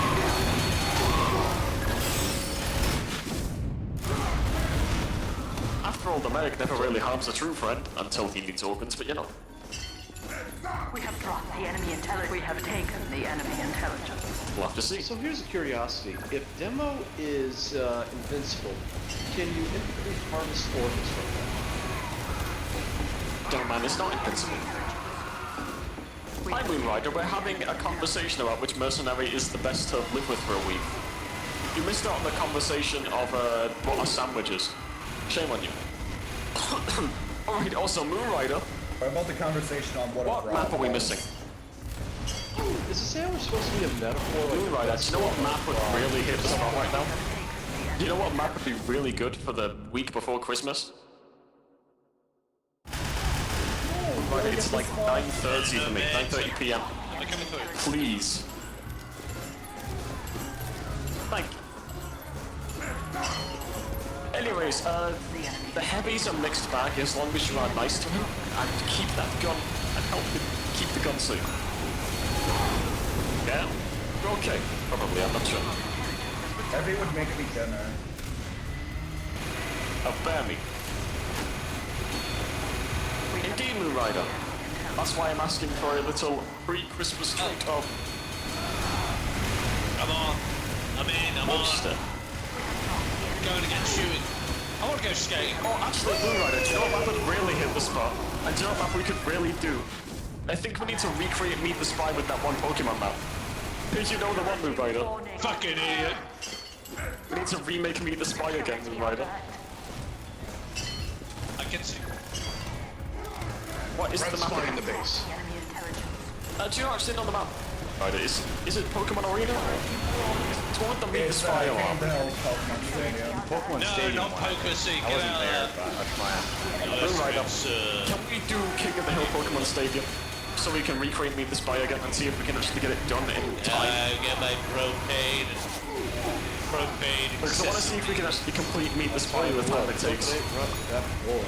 After all, the medic never really harms a true friend until he needs organs, but you know. We have dropped the enemy intelligence. We have taken the enemy intelligence. We'll have to see. So here's a curiosity. If Demo is invincible, can you infinitely harvest organs from them? Demo Man is not invincible. Hi, Moonrider. We're having a conversation about which mercenary is the best to live with for a week. You missed out on the conversation of what are sandwiches. Shame on you. Alright, also Moonrider. What about the conversation on what What map are we missing? Is this ever supposed to be a metaphor? Like Right, do you know what map would really hit the spot right now? Do you know what map would be really good for the week before Christmas? Right, it's like 9:30 for me, 9:30 PM. Please. Thank you. Anyways, the heavy's a mixed bag as long as you are nice to him and keep that gun and help him keep the gun safe. Yeah? Okay, probably, I'm not sure. Heavy would make me dinner. Oh, bear me. Indeed, Moon Rider. That's why I'm asking for a little pre-Christmas treat of... Come on. I'm in, I'm monster. on. Going to get shooting. I want to go skating. Oh, actually, Moon Rider, do you know what would really hit the spot? And do you know what we could really do? I think we need to recreate Meet the Spy with that one Pokemon map. Did you know the one, Moon Rider? Fucking idiot. We need to remake Meet the Spy again, Moon Rider. I can see. What is the map? In the base. Do you actually know the map? Rider, is it Pokemon Arena? It's one with the Meet the Spy on. No, not Poker C. Get out of there. Moon Rider, can we do King of the Hill Pokemon Stadium? So we can recreate Meet the Spy again and see if we can actually get it done in time. Get my propane. Because I want to see if we can actually complete Meet the Spy with time it takes. That boy.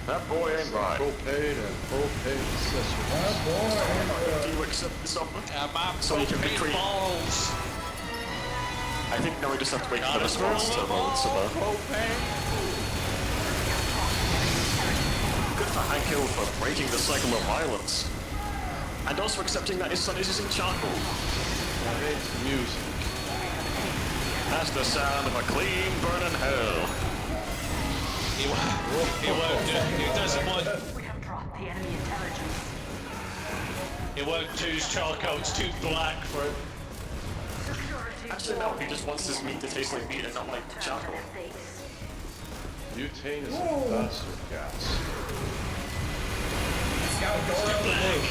That boy ain't right. Propane and propane accessories. That boy ain't right. Do you accept this offer? So you can recreate... balls. I think now we just have to wait for the response to Molotov. Good for Hank Hill for breaking the cycle of violence. And also accepting that his son is using charcoal. It's music. That's the sound of a clean burning hell. He won't do it. He doesn't want... We have dropped the enemy intelligence. He won't choose charcoal. It's too black for it. Actually, no, he just wants his meat to taste like meat and not like charcoal. Butane is a bastard gas. Black.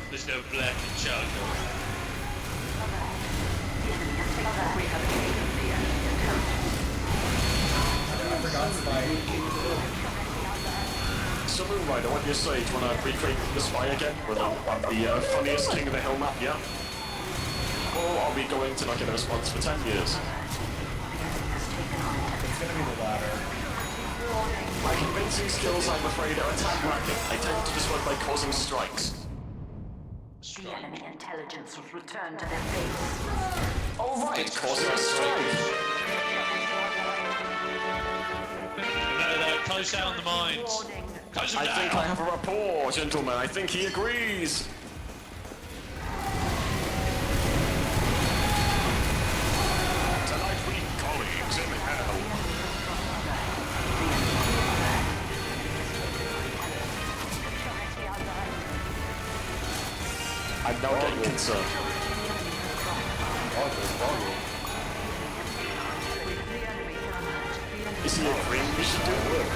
There's no black in charcoal. We have taken the enemy intelligence. I forgot Spike. So, Moon Rider, what do you say? Do you want to recreate the Spy again? Or the funniest King of the Hill map, yeah? Or are we going to not get a response for 10 years? It's gonna be the latter. My convincing skills, I'm afraid, are attack racking. I tend to just work by causing strikes. The enemy intelligence was returned to their base. Oh right, causing a strike! No, close down the mines. Close them I down. think I have a rapport, gentlemen. I think he agrees. Tonight we colleagues in hell. I'm now getting concerned. Is he agreeing we should do it?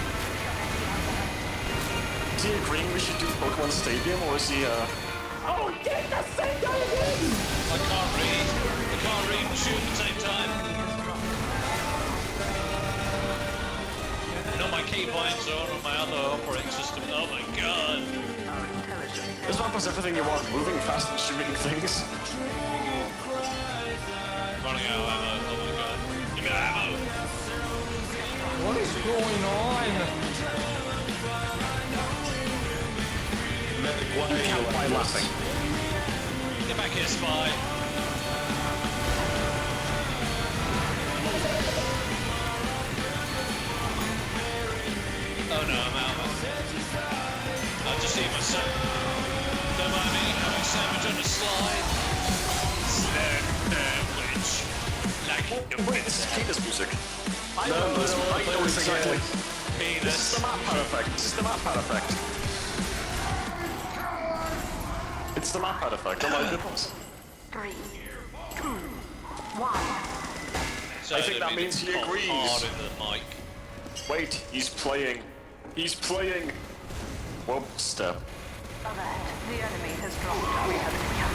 Is he agreeing we should do Pokemon Stadium, or is he, Oh, get the same guy again! I can't read and shoot at the same time. And all my keybinds are on my other operating system. Oh my god. This map has everything you want, moving fast and shooting things. Running out of ammo. Oh my god. Give me ammo. What is going on? You count by laughing. Get back here, Spy. Oh no, I'm out. I'll just eat myself. Don't mind me, having sandwich on the slide. Sandwich. Like Wait, this is penis music. I remember this one. I know this exactly. penis. This is the map pad effect. This is the map pad effect. It's the map pad effect. Oh my goodness. 3, 2, 1. So I think that means he agrees. Hard in the mic. Wait, he's playing. He's playing. Whoop step. Alert. The enemy has dropped. We have taken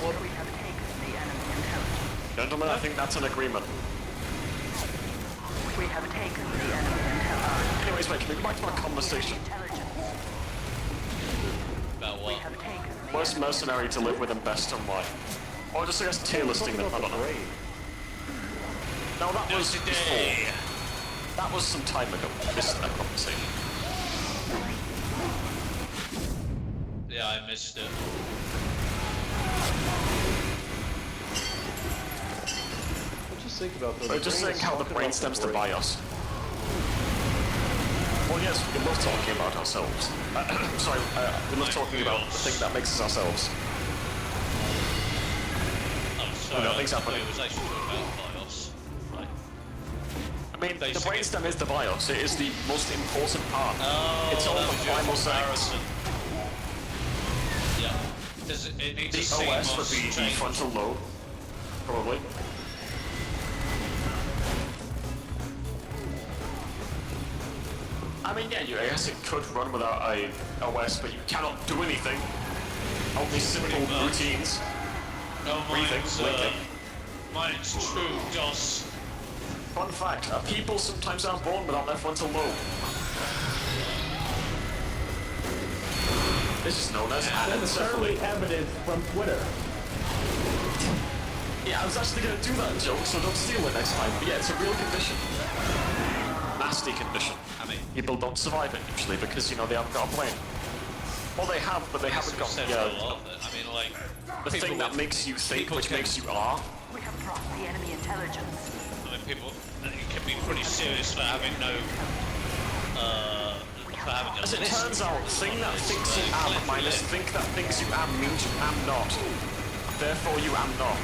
What? We have taken the enemy intelligence. Gentlemen, I think that's an agreement. We have taken the enemy intelligence. Anyways, wait, can we go back to our conversation? About We what? have taken the Worst mercenary to live with and best and why? Or just, I guess, tier listing them, I don't know. No, that was before. That was some time ago, this conversation. Yeah, I missed it. Just think about those. We're just saying how the brain stems to BIOS. Well, yes, we love talking about ourselves. Sorry, we love talking about the thing that makes us ourselves. Oh, sorry. Nothing's happening. It was actually talking about BIOS. Like, I mean, the basically. brainstem is the BIOS. It is the most important part. Oh, It's all that the was your primal settings. comparison. Yeah. Does it need to The see OS would what's be the changed? frontal lobe, probably. I mean, yeah, I guess it could run without a OS, but you cannot do anything. Only simple routines. No, Breathing, blinking. mine's true DOS. Fun fact, people sometimes are born without their frontal lobe. This is known as Certainly anencephaly. evidence from Twitter. Yeah, I was actually going to do that joke, so don't steal it next time. But yeah, it's a real condition. Nasty condition. I mean, People don't survive it usually because, you know, they haven't got a brain. Well, they have, but they haven't got said the, a lot of it. I mean, like, the thing that makes you think, which makes you are. We have dropped the enemy intelligence. I mean, people, it can be pretty serious for having no, for having a As it list. turns out, thing that thinks you am minus think that thinks you am means you am not. Therefore, you am not.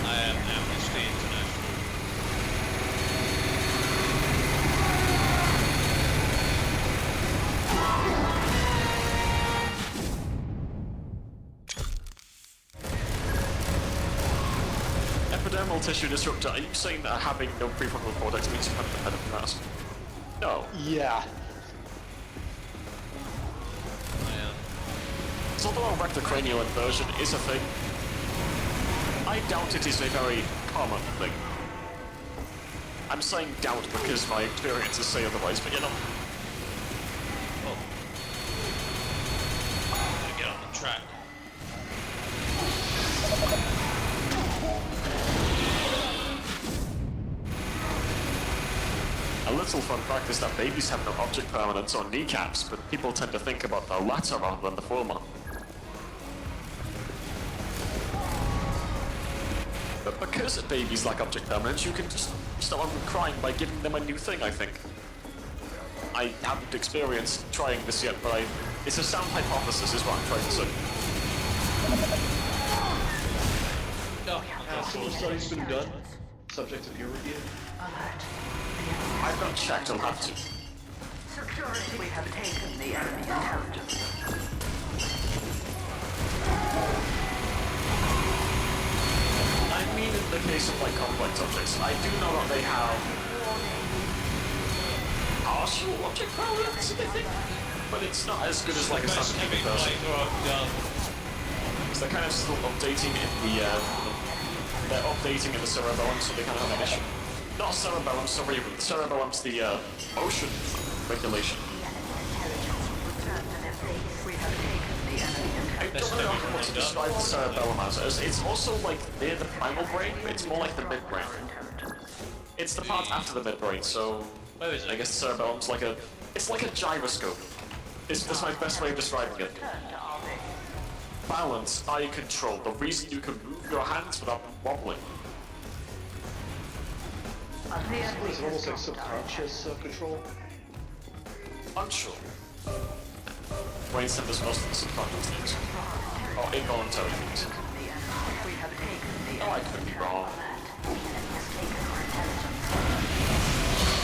I am Amnesty International. Epidermal tissue disruptor. Are you saying that having no prefrontal cortex means you have the head of the mask? No. Yeah. So although a rectocranial inversion is a thing, I doubt it is a very common thing. I'm saying doubt because my experiences say otherwise, but you know. Get on the track. A little fun fact is that babies have no object permanence or kneecaps, but people tend to think about the latter rather than the former. But because babies lack object permanence, you can just stop them from crying by giving them a new thing, I think. I haven't experienced trying this yet, but it's a sound hypothesis is what I'm trying to say. Has some studies been done? Subject to peer review? I've not checked, I'll have to. Security. We have taken the enemy intelligence. I mean, in the case of like complex objects, I do know that they have partial object permanence, I think, but it's not as good as like a scientific person. Because they're kind of still updating in the they're updating in the cerebellum, so they kind of have an issue. Not cerebellum, sorry, but the cerebellum's the motion regulation. I don't know what to describe the cerebellum as. It's also like near the primal brain, but it's more like the midbrain. It's the part after the midbrain, so I guess the cerebellum's like it's like a gyroscope. That's my best way of describing it. Balance, eye control, the reason you can move your hands without them wobbling. It's almost like subconscious control. Unsure. Brainstem does most of the subconscious things. Or involuntary things. Oh, I could be wrong.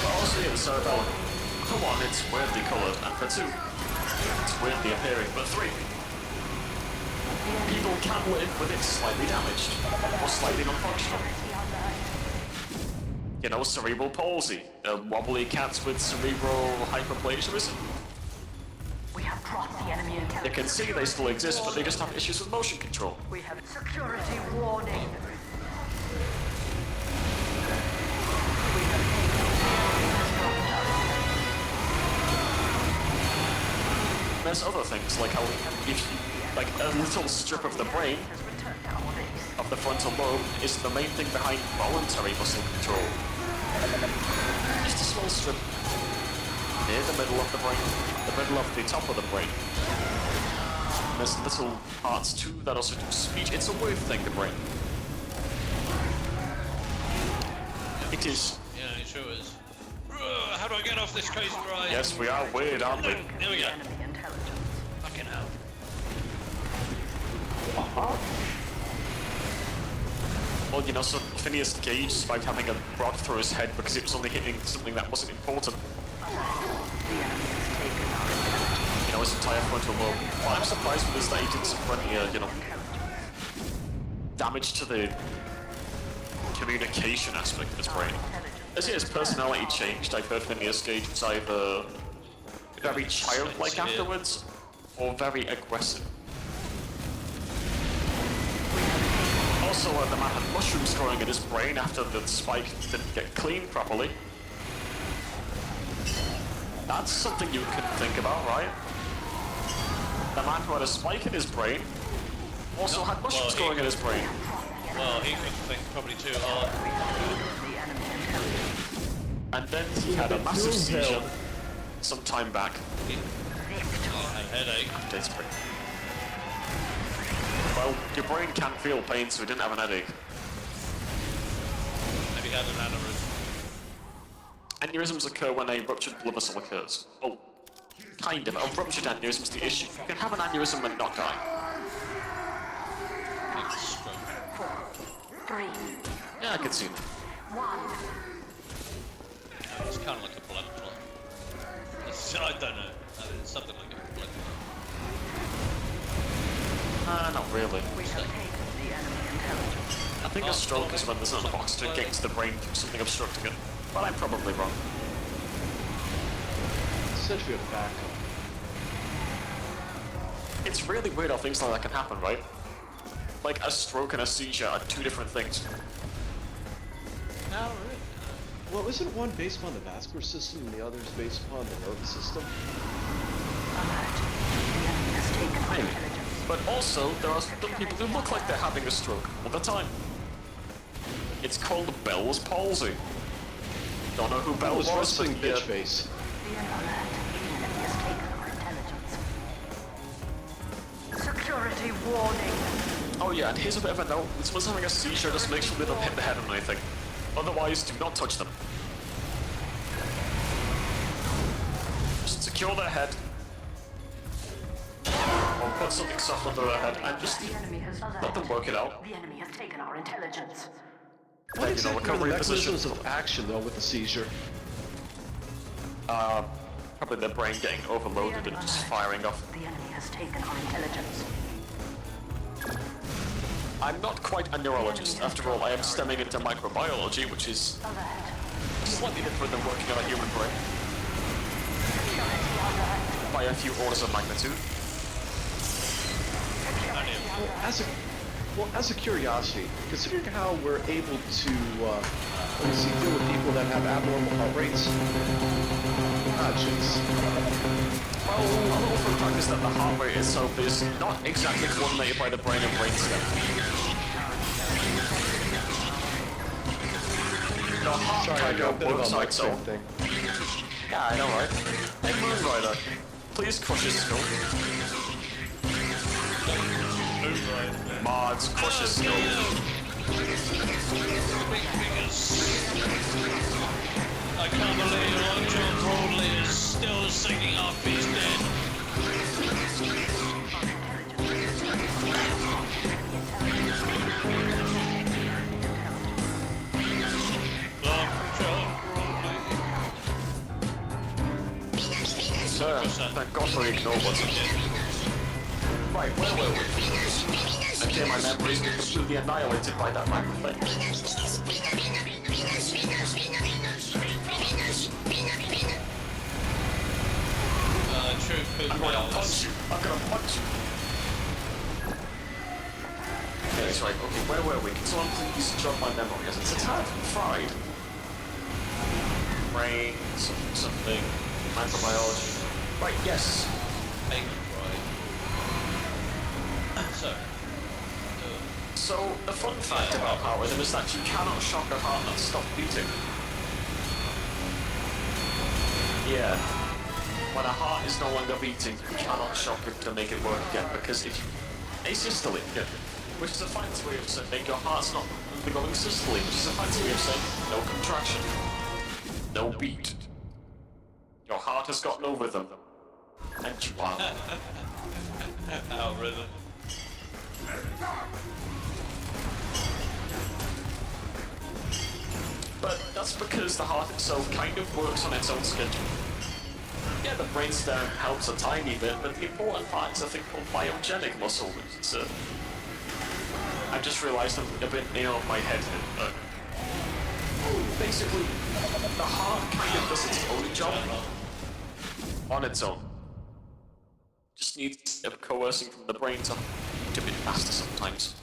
But also, yeah, the cerebellum. For one, it's weirdly coloured, and for two, it's weirdly appearing. But three, people can live with it slightly damaged, or slightly non-functional. You know, cerebral palsy, wobbly cats with cerebral hyperplasia. enemy You intelligence. can see they still exist, but they just have issues with motion control. We have security warning. There's other things, like how if you, like a little strip of the brain, of the frontal lobe, is the main thing behind voluntary muscle control. Just a small strip near the middle of the brain, the middle of the top of the brain. And there's little parts too that also do speech. It's a weird thing, the brain. It is. Yeah, it sure is. How do I get off this crazy ride? Yes, we are weird, aren't we? There we go. Fucking hell. Well, you know, so Phineas Gage survived having a rod through his head because it was only hitting something that wasn't important. You know, his entire frontal lobe. What I'm surprised with is that he didn't suffer any, you know, damage to the communication aspect of his brain. As his personality changed, I've heard Phineas Gage was either very childlike afterwards, or very aggressive. Also, the man had mushrooms growing in his brain after the spike didn't get cleaned properly. That's something you can think about, right? The man who had a spike in his brain also had mushrooms growing in his brain. Well, he couldn't think probably too hard. And then he had a massive seizure some time back. He had a headache. Dates brain. Well, your brain can't feel pain, so he didn't have an headache. Maybe he had an aneurysm. Aneurysms occur when a ruptured blood vessel occurs. Well, kind of. A ruptured aneurysm is the issue. You can have an aneurysm and not die. Yeah, I can see that. It's kind of like a blood clot. I don't know. It's something like a blood clot. Not really. I think a stroke is when there's not enough oxygen getting to the brain through something obstructing it. But I'm probably wrong. Essentially a backup. It's really weird how things like that can happen, right? Like a stroke and a seizure are two different things. No, really. Well, isn't one based upon the vascular system and the other is based upon the nervous system? Maybe. But also, there are some people who look like they're having a stroke all the time. It's called Bell's palsy. Don't know who Bell was, wrestling but bitch face. Security warning. Oh yeah, and here's a bit of a note. When someone's having a seizure, just make sure they don't hit the head on anything. Otherwise, do not touch them. Just secure their head. Or put something soft under their head and just let them work it out. The enemy has taken our intelligence. What exactly are the mechanisms of action, though, with the seizure? Probably their brain getting overloaded and just firing off. The enemy has taken our intelligence. I'm not quite a neurologist. After all, I am stemming into microbiology, which is slightly different than working on a human brain. By a few orders of magnitude. As a curiosity, considering how we're able to deal with people that have abnormal heart rates. Jeez. Well, a little fun fact is that the heart rate itself is not exactly coordinated by the brain and brainstem. The heart kind of works on its own. Yeah, I know, right? Hey, Moonrider, please crush his skull. Mods, crush his skull. I can't believe Long John Broadley is still singing off his dead. Long John Broadley. Sir, thank God for ignore what's Right, where were we? Okay, my memories were completely annihilated by that microphone. True I'm going to punch you. I'm going to where were we? Can someone please jog my memory? As it's a tad fried. Brain, something, microbiology. Right, yes. Egg fried. So, the fun fact about Powerwism is that you cannot shock a heart that stopped beating. Yeah. When a heart is no longer beating, you cannot shock it to make it work again, because if you... asystole, yeah. Which is a fancy way of saying your heart's not undergoing systole, which is a fancy way of saying no contraction. No beat. Your heart has got no rhythm. And you are. Our rhythm. But that's because the heart itself kind of works on its own schedule. Yeah, the brainstem helps a tiny bit, but the important part is a thing called myogenic muscle, which is I just realized I'm a bit near my head here. Basically, the heart kind of does its own job on its own. Just needs a coercing from the brain to beat a bit faster sometimes.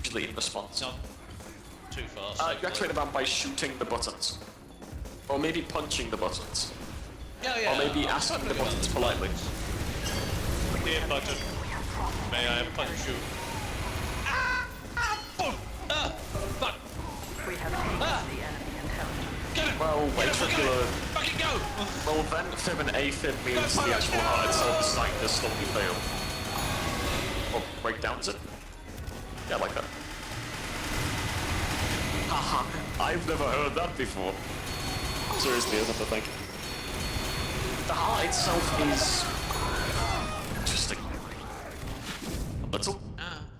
Usually in response. Not too fast. You activate the bomb by shooting the buttons. Or maybe punching the buttons. Yeah. Or maybe asking the buttons politely. Dear button, may I punch you? Fuck! We have taken the enemy intelligence. Get it! Well, ventricular... Fucking go! Well, vent fib and afib means the actual heart itself is starting to slowly fail. Or break down, is it? Yeah, like that. Haha, I've never heard that before. Seriously, isn't it? Thank you. The heart itself is... interesting. A little.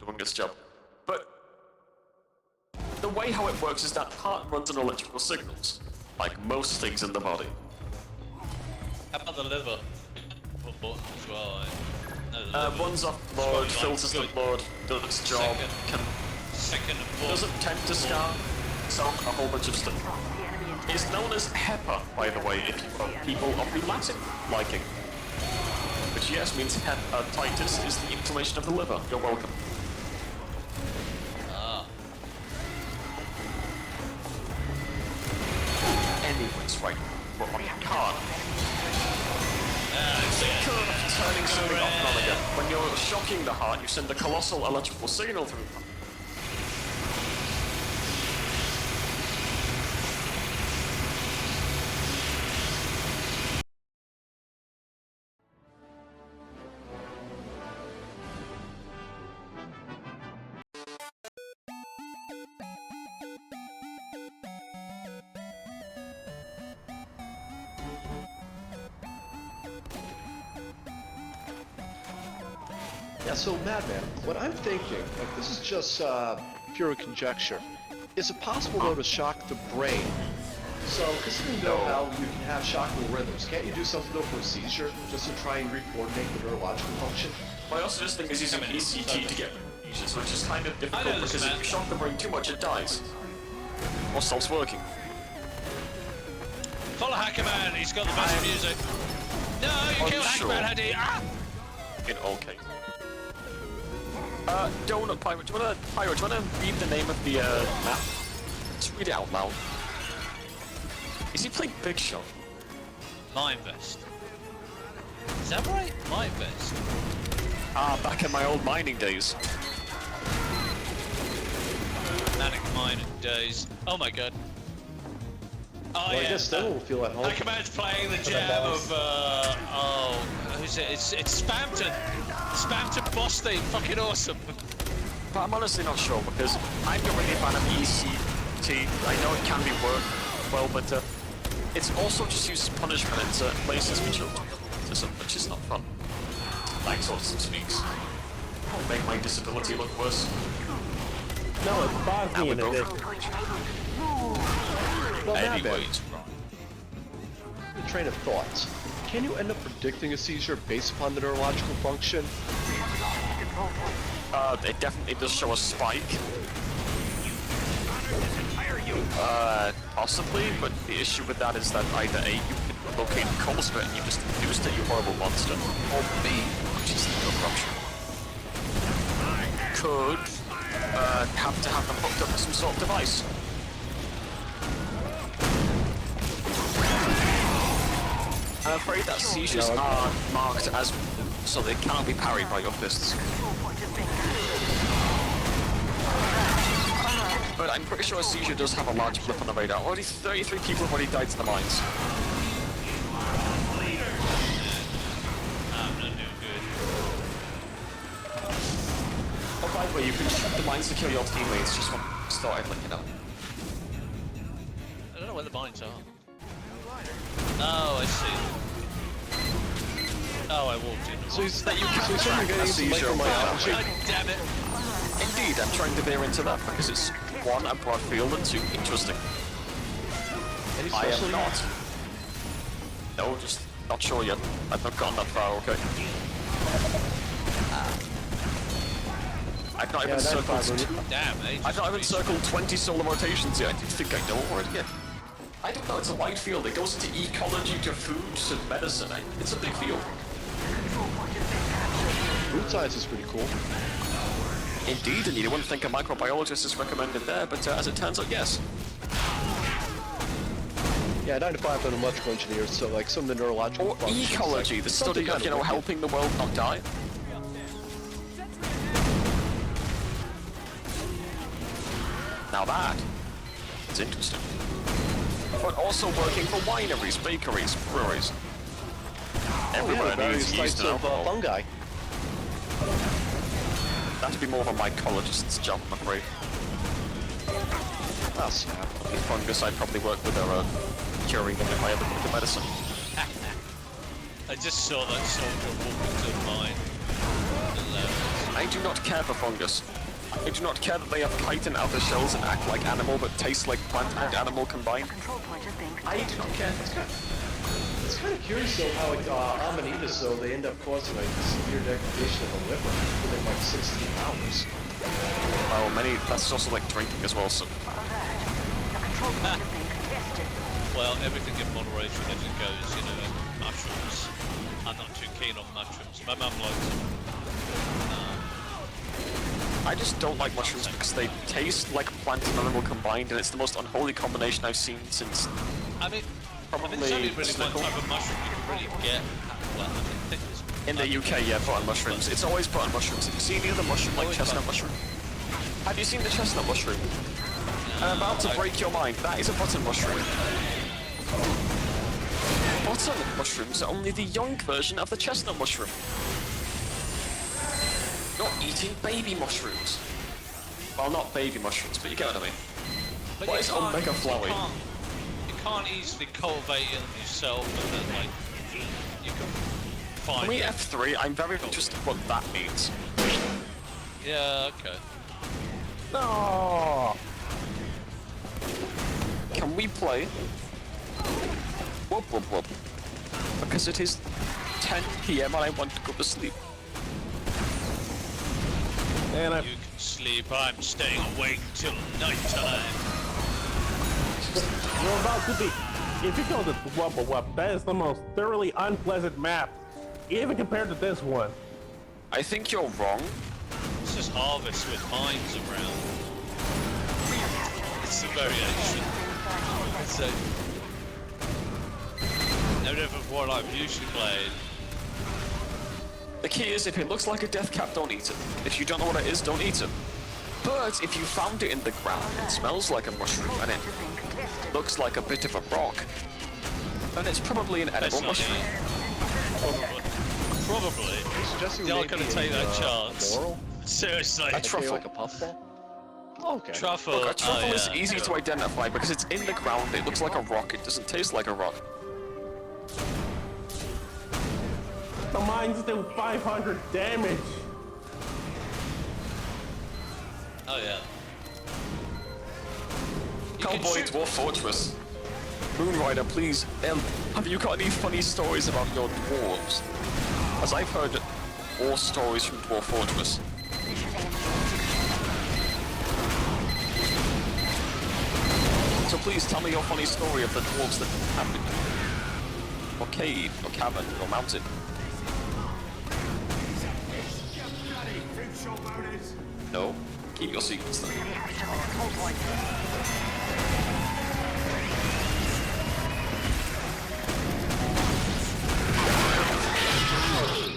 Doing its job. But... the way how it works is that the heart runs on electrical signals. Like most things in the body. How about the liver? Important as well, No, the liver. Runs off blood, filters the blood, does its job, Second doesn't tend to scar, so a whole bunch of stuff. It's known as HEPA, by the way, if you are people of the Latin liking. Which yes means hepatitis is the inflammation of the liver. You're welcome. Anyways, right, we're on the card. Think of turning something off and on again. When you're shocking the heart, you send a colossal electrical signal through the heart. Yeah, so Madman, what I'm thinking, like this is just pure conjecture, is it possible though to shock the brain? So, considering though how you can have shocking rhythms, can't you do something though for a seizure, just to try and re-coordinate the neurological function? My also just think is using ECT to get seizures, which is kind of difficult because if you shock the brain too much, it dies. Or stops working. Follow Hackerman, he's got the best music. No, you killed Hackerman, Haddy! Ah! In all cases. Donut Pyro, do you wanna read the name of the map? Just read it out loud. Is he playing Big Shot? Mine Vest. Is that right? Mine Vest. Back in my old mining days. Manic mining days. Oh my god. Oh well, yeah. I guess then we'll feel at home. Hackerman's playing the jam of who's it? It's Spamton. Spamton boss theme, fucking awesome. But I'm honestly not sure because I'm not really a fan of ECT. I know it can be worked well, but it's also just used as punishment in certain places for children, which is not fun. Thanks, Autism Speaks. Make my disability look worse. No, it's Bosnian edition. Well, anyways, the train of thoughts. Can you end up predicting a seizure based upon the neurological function? It definitely does show a spike. Possibly, but the issue with that is that either A, you can locate the cause of it and you just induced it, you horrible monster, or B, which is the corruption. Could have to have them hooked up to some sort of device. I'm afraid that seizures are marked as so they cannot be parried by your fists. But I'm pretty sure a seizure does have a large blip on the radar. Already 33 people have already died to the mines. I'm not doing good. Oh, by the way, you can shoot the mines to kill your teammates. Just want to start letting you know. I don't know where the mines are. Oh, I see. Oh, I walked in. So he's That you can so track getting a into seizure. microbiology. God damn it! Indeed, I'm trying to veer into that because it's one, a broad field, and two, interesting. I am not. No, just not sure yet. I've not gotten that far, okay? I've not even circled I've not even circled 20 solar rotations yet. I think I know already yet. I don't know, it's a wide field. It goes into ecology to food to medicine. It's a big field. Food science is pretty cool. Indeed, and you wouldn't think a microbiologist is recommended there, but as it turns out, yes. Yeah, 9 to 5 on electrical engineers, so like some of the neurological Or functions, ecology, like, the study of, wicked. helping the world not die. Now that is interesting. But also working for wineries, bakeries, breweries. Everywhere various needs types yeast and of alcohol. fungi. That'd be more of a mycologist's job, I'm afraid. Ah, snap. The fungus I'd probably work with are curing them if I ever took the medicine. I just saw that soldier walk into a mine. I do not care for fungus. I do not care that they have chitin outer shells and act like animal but taste like plant and animal combined. I do not care. It's kind of curious though how like amanitas though they end up causing like severe degradation of the liver within like 16 hours. Well, that's also like drinking as well, so. Well, everything in moderation as it goes, mushrooms. I'm not too keen on mushrooms. My mum likes them. I just don't like mushrooms because they taste like plant and animal combined, and it's the most unholy combination I've seen since. I mean, probably there's only really one type of mushroom you can really get. Well, I think there's in the UK, yeah, button mushrooms. It's always button mushrooms. Have you seen any other mushroom like chestnut mushroom? Have you seen the chestnut mushroom? I'm about to break your mind. That is a button mushroom. Button mushrooms are only the young version of the chestnut mushroom. Not eating baby mushrooms. Well, not baby mushrooms, but you get what I mean. But What is omega flowy? You can't easily cultivate it yourself, and then like you can find. Can we it. F3? I'm very interested in what that means. Yeah. Okay. No. Can we play? Whoop whoop whoop. Because it is 10 PM and I want to go to sleep. And You can sleep. I'm staying awake till nighttime. you're about to be. If you go to Wubba Wub, that is the most thoroughly unpleasant map, even compared to this one. I think you're wrong. It's just harvest with mines around. It's a variation. It's a no different from what I've usually played. The key is if it looks like a death cap, don't eat it. If you don't know what it is, don't eat it. But if you found it in the ground, it smells like a mushroom, and it looks like a bit of a rock, then it's probably an edible mushroom. Probably. Suggesting You're not going to maybe take that a chance. moral? Seriously. A truffle. Like a puffball? Oh, okay. Truffle. Look, a truffle oh, is yeah. easy to identify because it's in the ground, it looks like a rock, it doesn't taste like a rock. The mines do 500 damage. Oh yeah. Cowboy Dwarf Fortress. Moonrider, please, have you got any funny stories about your dwarves? As I've heard war stories from Dwarf Fortress. So please tell me your funny story of the dwarves that happened. Or cave, or cabin, or mountain. No? Keep your secrets then.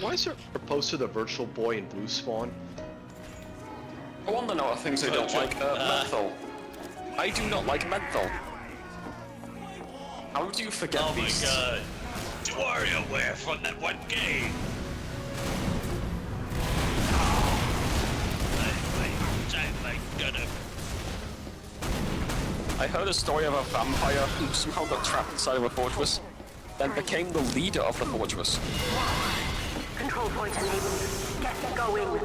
Why is there posted a virtual boy in blue spawn? I want to know what things I don't like. Menthol. I do not like menthol. How do you forget these? Oh my god. To WarioWare from that one game. I'm gonna... I heard a story of a vampire who somehow got trapped inside of a fortress, then became the leader of the fortress. Control point enabled. Get going.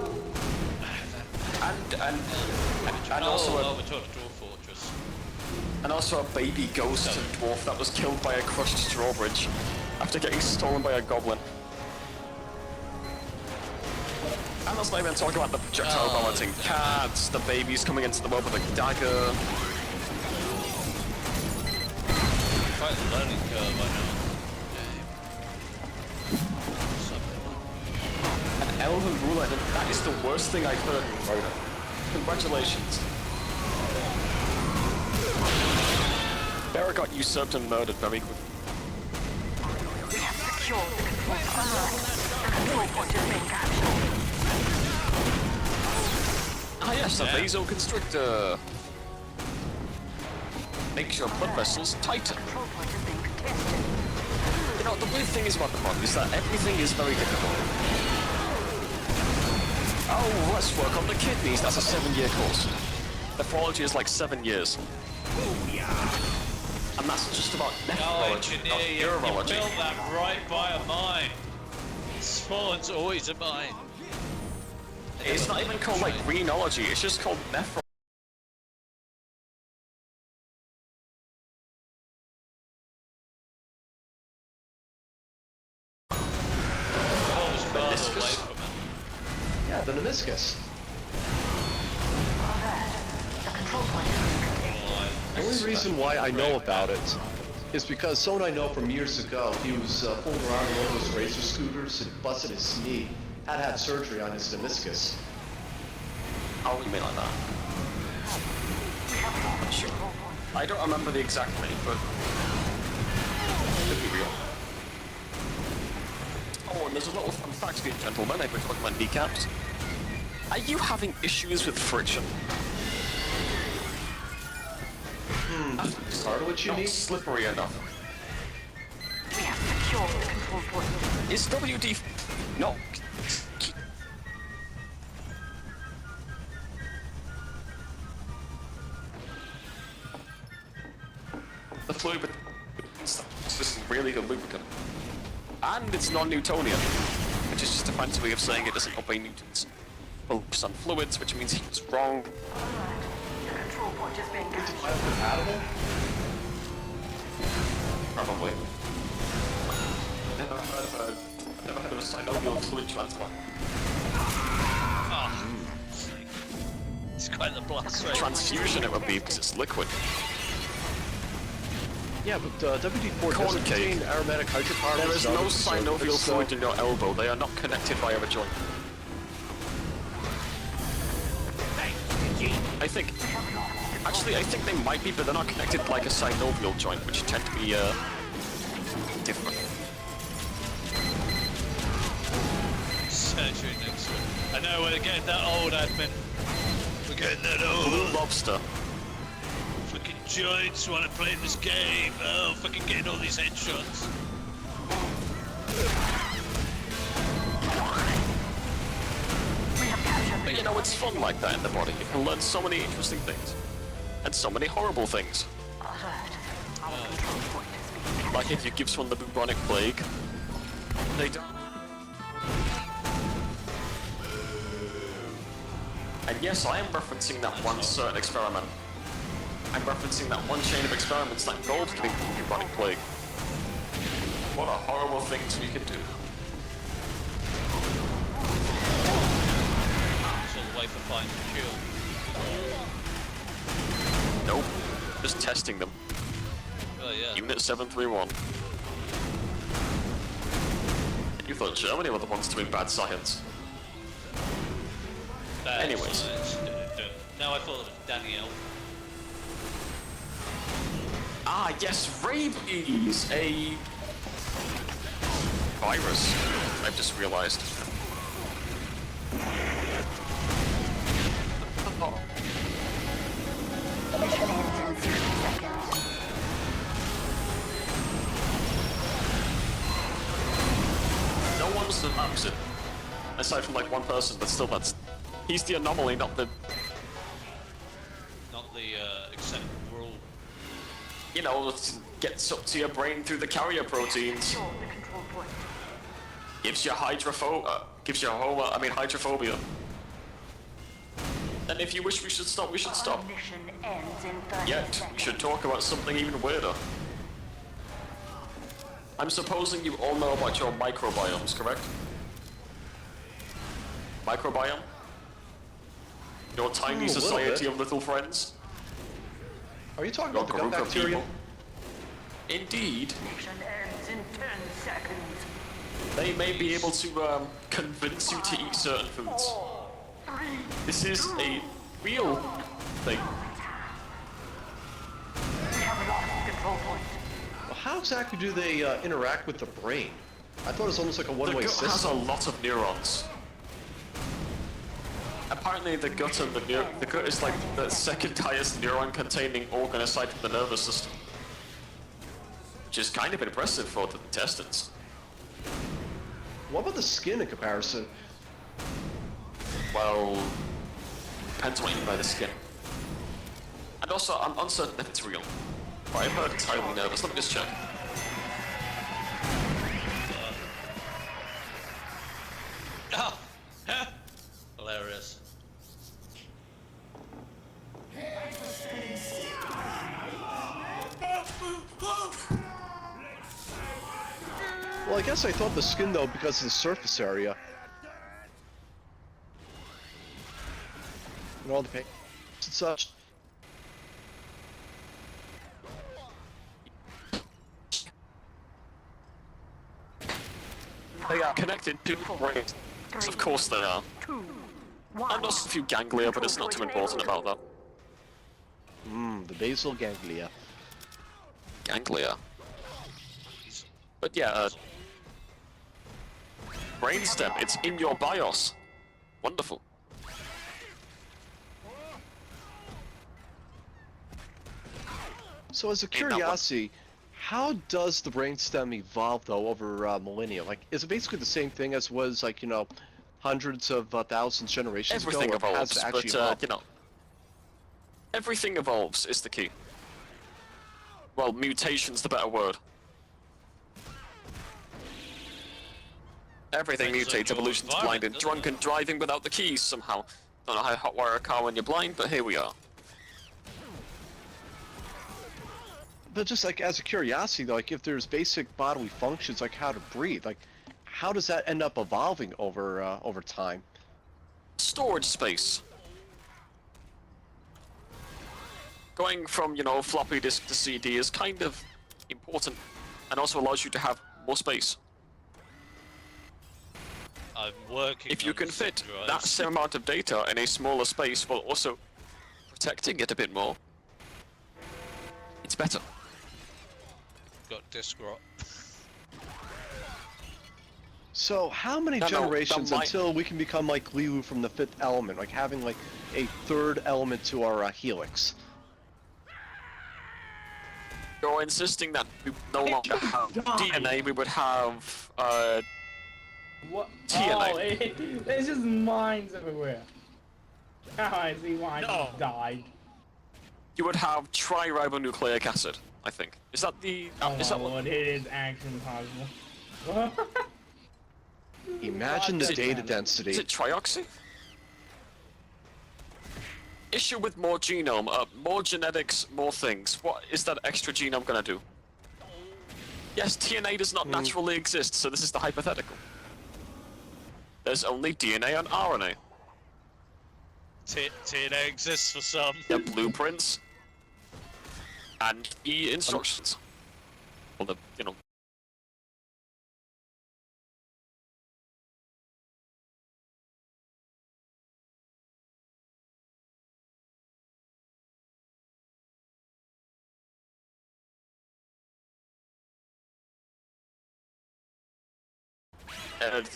And also we're talking Dwarf Fortress. and also a baby ghost dwarf that was killed by a crushed drawbridge after getting stolen by a goblin. And let's not even talk about the projectile balancing cats, the babies coming into the world with a dagger. Quite a learning curve, I know. An elven ruler, that is the worst thing I've heard, Rhoda. Congratulations. Bera got usurped and murdered very quickly. We have secured the control point. The control point has been captured. Ah yes, a vasoconstrictor. Makes your blood vessels tighten. Control point has been contested. You know, the weird thing is about the mod is that everything is very difficult. Oh, let's work on the kidneys. That's a 7-year course. Nephrology is like 7 years. And that's just about nephrology, not You urology. built that right by a mine. Spawn's always a mine. It's not even called like renology, it's just called nephrology. Meniscus? Yeah, the meniscus. The control point has been contested. The only reason why I know about it is because someone I know from years ago, he was fooling around in one of those racer scooters and busted his knee. Had surgery on his meniscus. How do you mean like that? Sure. I don't remember the exact name, but it could be real. Oh, and there's a little fun fact for you, gentlemen. I've been talking about kneecaps. Are you having issues with friction? Cartilage, you Not mean? slippery enough. We have secured the control point. Is WD... No. The fluid... This is really good lubricant. And it's non-Newtonian, which is just a fancy way of saying it doesn't obey Newton's focus on fluids, which means he was wrong. The control point has been captured. Compatible? Probably. Never heard of a synovial fluid transfer. Oh, it's quite the blast rate. Transfusion it would be, because it's liquid. Yeah, but WD-40 Corn doesn't cake. contain aromatic hydrocarbons. There is and no other synovial preservatives, fluid in your elbow. They are not connected via a joint. I think... Actually, I think they might be, but they're not connected like a synovial joint, which tend to be, different. Surgery next week. I know, we're getting that old, admin. We're getting that old. Blue Lobster. Fucking joints want to play this game. Oh, fucking getting all these headshots. But you know, it's fun like that in the body. You can learn so many interesting things. And so many horrible things. Like if you give someone the bubonic plague, they don't. And yes, I am referencing that one certain experiment. I'm referencing that one chain of experiments that involved giving the bubonic plague. What a horrible thing we could do. It's all the way for finding the cure. Nope. Just testing them. Oh, yeah. Unit 731. You thought Germany were the ones doing bad science. Bad Anyways. science. No, I thought it was Danielle. Ah, yes, rabies, a virus. I've just realized. Oh. Mission ends in 60 seconds. No one survives it. Aside from like one person, but still he's the anomaly, not the Accepted rule. You know, it gets up to your brain through the carrier proteins. Secure the control point. Gives you hydrophobia. And if you wish we should stop, we should stop. Mission ends in 30 Yet, seconds. we should talk about something even weirder. I'm supposing you all know about your microbiomes, correct? Microbiome? Your tiny society of little friends? Are you talking Your about the gut group of bacteria? people? Indeed. Mission ends in 10 seconds. They may be able to convince you to eat certain foods. This is a real thing. We have lost the control point. Well, how exactly do they interact with the brain? I thought it was almost like a The one-way gut has a system. lot of neurons. Apparently the gut and the gut is like the second highest neuron containing organ aside from the nervous system. Which is kind of impressive for the intestines. What about the skin in comparison? Well, depends what you mean by the skin. And also, I'm uncertain if it's real. But I've heard it's highly nervous. Let me just check. Oh! Hilarious. Well, I guess I thought the skin, though, because of the surface area. And all the paint and such. They are connected to brains. Of course they are. And also a few ganglia, but it's not too important about that. The basal ganglia. Ganglia. But yeah, brainstem, it's in your BIOS. Wonderful. So as a curiosity, how does the brainstem evolve, though, over millennia? Like, is it basically the same thing as was, like, you know, hundreds of thousands generations Everything ago? Or has evolves, it actually but evolved? you know, everything evolves is the key. Well, mutation's the better word. Everything Depends on mutates. your Evolution's environment, blind and doesn't drunk and driving without the keys somehow. Don't know how to hotwire a car when you're blind, but here we are. But just like as a curiosity, though, like if there's basic bodily functions like how to breathe, like how does that end up evolving over time? Storage space. Going from, you know, floppy disk to CD is kind of important and also allows you to have more space. I'm working. If you on can the fit zip that drives. same amount of data in a smaller space while also protecting it a bit more, it's better. Got disk rot. So how many No, generations that might- until we can become like Liu from the Fifth Element, like having like a third element to our helix? You're insisting that we no longer have DNA, we would have What? TNA. Oh, there's just mines everywhere. Now I see why No. he died. You would have triribonucleic acid, I think. Is that the... Oh is my that what... lord, it is actually possible. Imagine the Is it- data density. Is it trioxy? Issue with more genome, more genetics, more things. What is that extra genome gonna do? Yes, TNA does not naturally exist, so this is the hypothetical. There's only DNA and RNA. TNA exists for some. The blueprints and the instructions. Well, the, you know,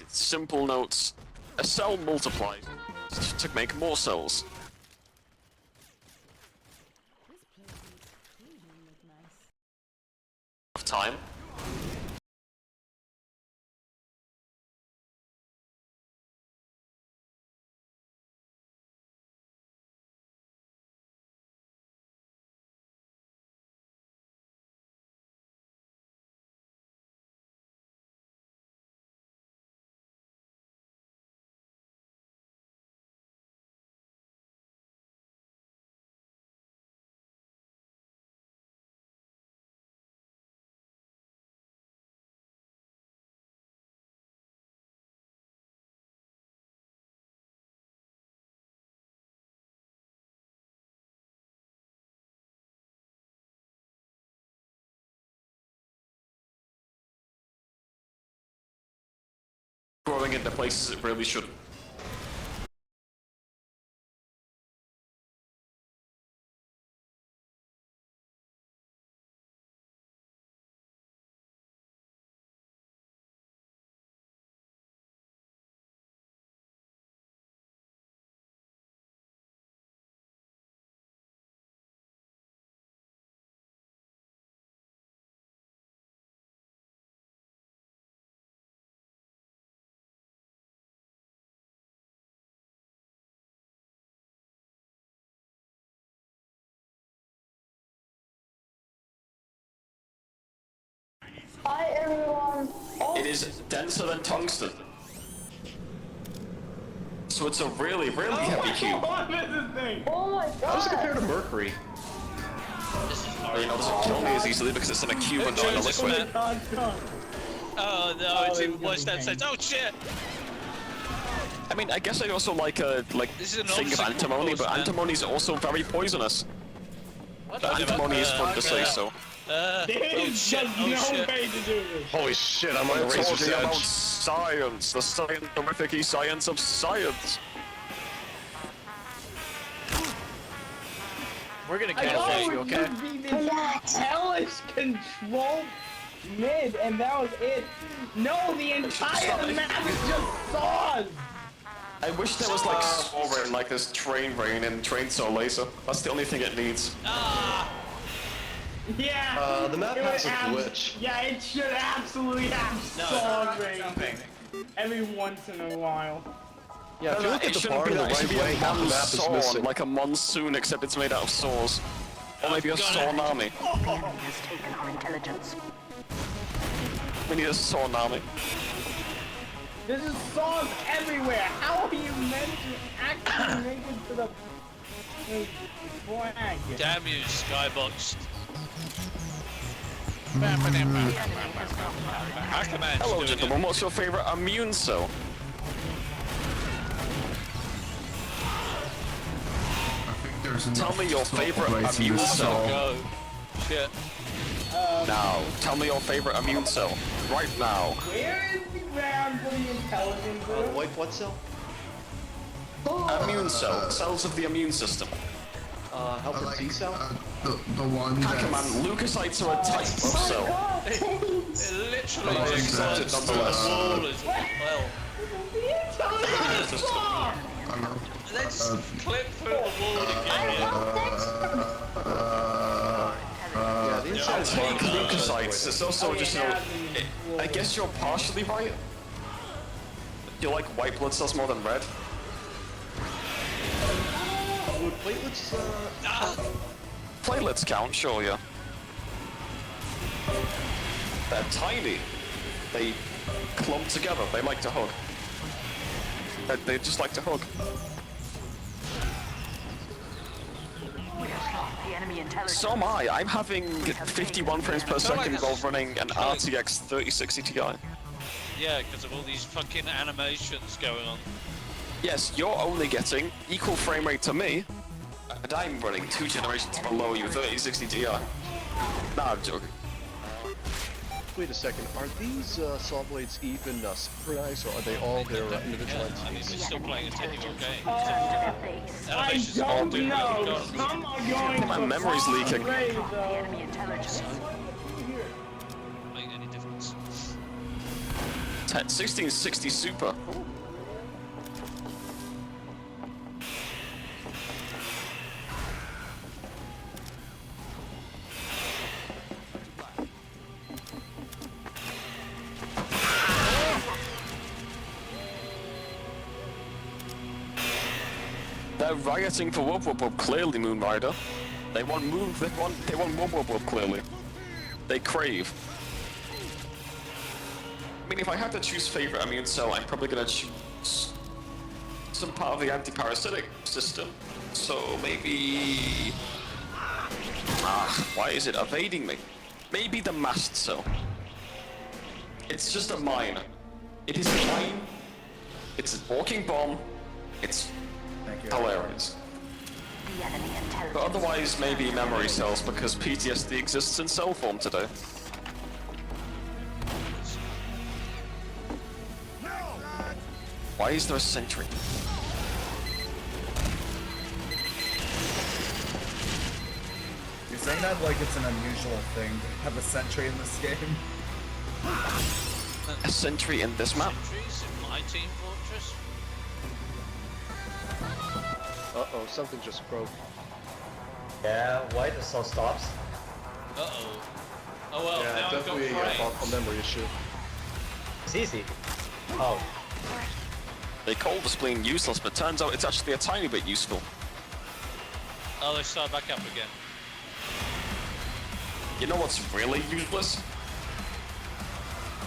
simple notes. A cell multiplies to make more cells. Of time. Growing into places it really shouldn't. Hi everyone! It is denser than tungsten. So it's a really, really heavy cube. Oh my god! How does it compare to mercury? You know, it doesn't kill me as easily because it's in a cube and not in a liquid. Oh no, it's even worse than sense. Oh shit! I mean, I guess I also like This is an think of opposite antimony, but compost, man. antimony is also very poisonous. But antimony is fun to say, so. Oh shit! Oh shit! Holy shit, I'm on the We're razor's talking about edge. science, the scientific science of science. We're gonna catch you, okay? Hellish control mid, and that was it. No, the entire map is just saws. I wish there was like saw rain, like this train rain and train saw laser. That's the only thing it needs. Yeah. The map it has a would glitch. Yeah, it should absolutely have saw rain every once in a while. Yeah, if you look it at the shouldn't bar be in the that. It should right be way, a half the map is monsoon, missing. like a monsoon, except it's made out of saws. Or maybe a sawnami. The enemy has taken our intelligence. We need a sawnami. There's just saws everywhere. How are you meant to actually make it to the flag? Damn you, Skybox. Hello, gentlemen. What's your favorite immune cell? Tell me your favorite immune cell. Go. Shit. Now, tell me your favorite immune cell. Right now. Where is the ground for the intelligence? White blood cell? Immune cell. Cells of the immune system. Helper T cell? The one Packerman, leukocytes are a type of cell. It literally Oh, just accepted clips through nonetheless. the wall as well. Let's clip through the wall again. Yeah, the inside is Take leukocytes. It's also just, you know, I guess you're partially right. You like white blood cells more than red? Would platelets, Platelets count, sure, yeah. They're tiny. They clump together. They like to hug. They just like to hug. We have lost the enemy intelligence. So am I. I'm having 51 frames per second while running an RTX 3060 Ti. Yeah, because of all these fucking animations going on. Yes, you're only getting equal frame rate to me, and I'm running 2 generations below you, 3060 Ti. Nah, I'm joking. Wait a second, are these saw blades even synchronized, or are they all their individual I mean, we're entities? still playing a technical game. I don't know. Some are going My for memory's leaking. Ray, The though. enemy intelligence. Make any difference? 1660 super. Ooh. They're rioting for Whoop Whoop Whoop, clearly, Moon Rider. They want move, they want Whoop Whoop Whoop, clearly. They crave. I mean, if I had to choose favorite immune cell, I'm probably gonna choose some part of the anti-parasitic system. So maybe... why is it evading me? Maybe the mast cell. It's just a mine. It is a mine. It's a walking bomb. It's hilarious. But otherwise, maybe memory cells, because PTSD exists in cell form today. Why is there a sentry? You're saying that like it's an unusual thing to have a sentry in this game? A sentry in this map? Sentries in my team fortress? Uh-oh, something just broke. Yeah, why the cell stops? Uh-oh. Oh well, Yeah, now I've got definitely a memory issue. It's easy. Oh. They call the spleen useless, but turns out it's actually a tiny bit useful. Oh, they start back up again. You know what's really useless?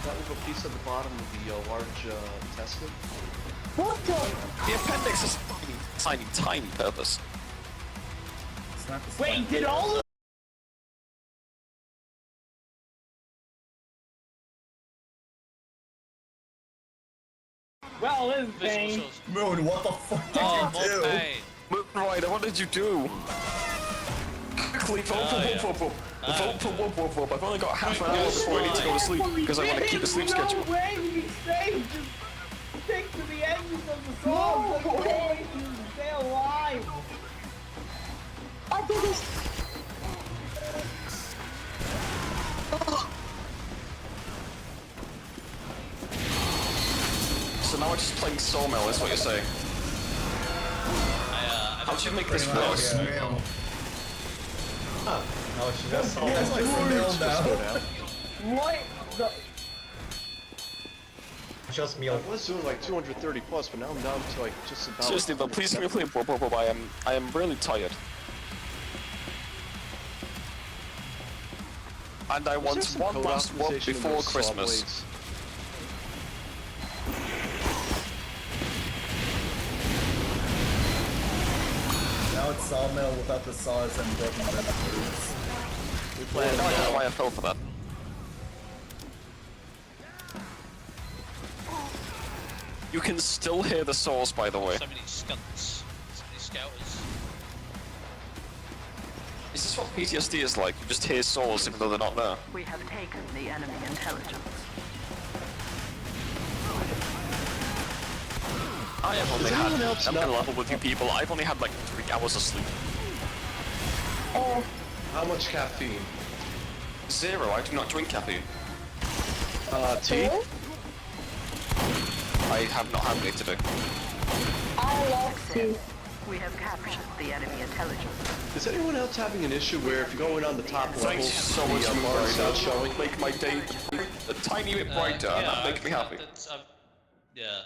That little piece at the bottom of the large intestine? What the? The appendix is tiny, tiny purpose. Wait, did all of... Well, this thing... Moon, what the fuck did you do? Moon Rider, what did you do? Quickly, vote for Whoop Whoop Whoop. Vote for Whoop Whoop Whoop. I've only got half an hour before I need to go to sleep, because I want to keep a sleep schedule. No way to be safe! Just stick to the engines of the song! No way to stay alive! I did this! So now we're just playing Sawmill, is what you're saying. How should you make this worse? Huh. Oh, she just saw It's like the mill now. What the... Just meal. I was doing like 230 plus, but now I'm down to like just about... Seriously, but please can we play Whoop Whoop Whoop? I am really tired. And I want one last whoop before Christmas. Now it's sawmill without the saws and broken boots. I don't know why I fell for that. You can still hear the saws, by the way. So many skunts. So many scouters. Is this what PTSD is like? You just hear saws even though they're not there. We have taken the enemy intelligence. I have only had, I'm gonna level with you people, I've only had like 3 hours of sleep. Oh. How much caffeine? 0, I do not drink caffeine. Tea? I have not had any today. I love tea. We have captured the enemy intelligence. Is anyone else having an issue where if you're going on the top level, Thanks so much, the Moon bar is not Rider. showing? Make my day a tiny bit brighter, and that makes me happy. Yeah.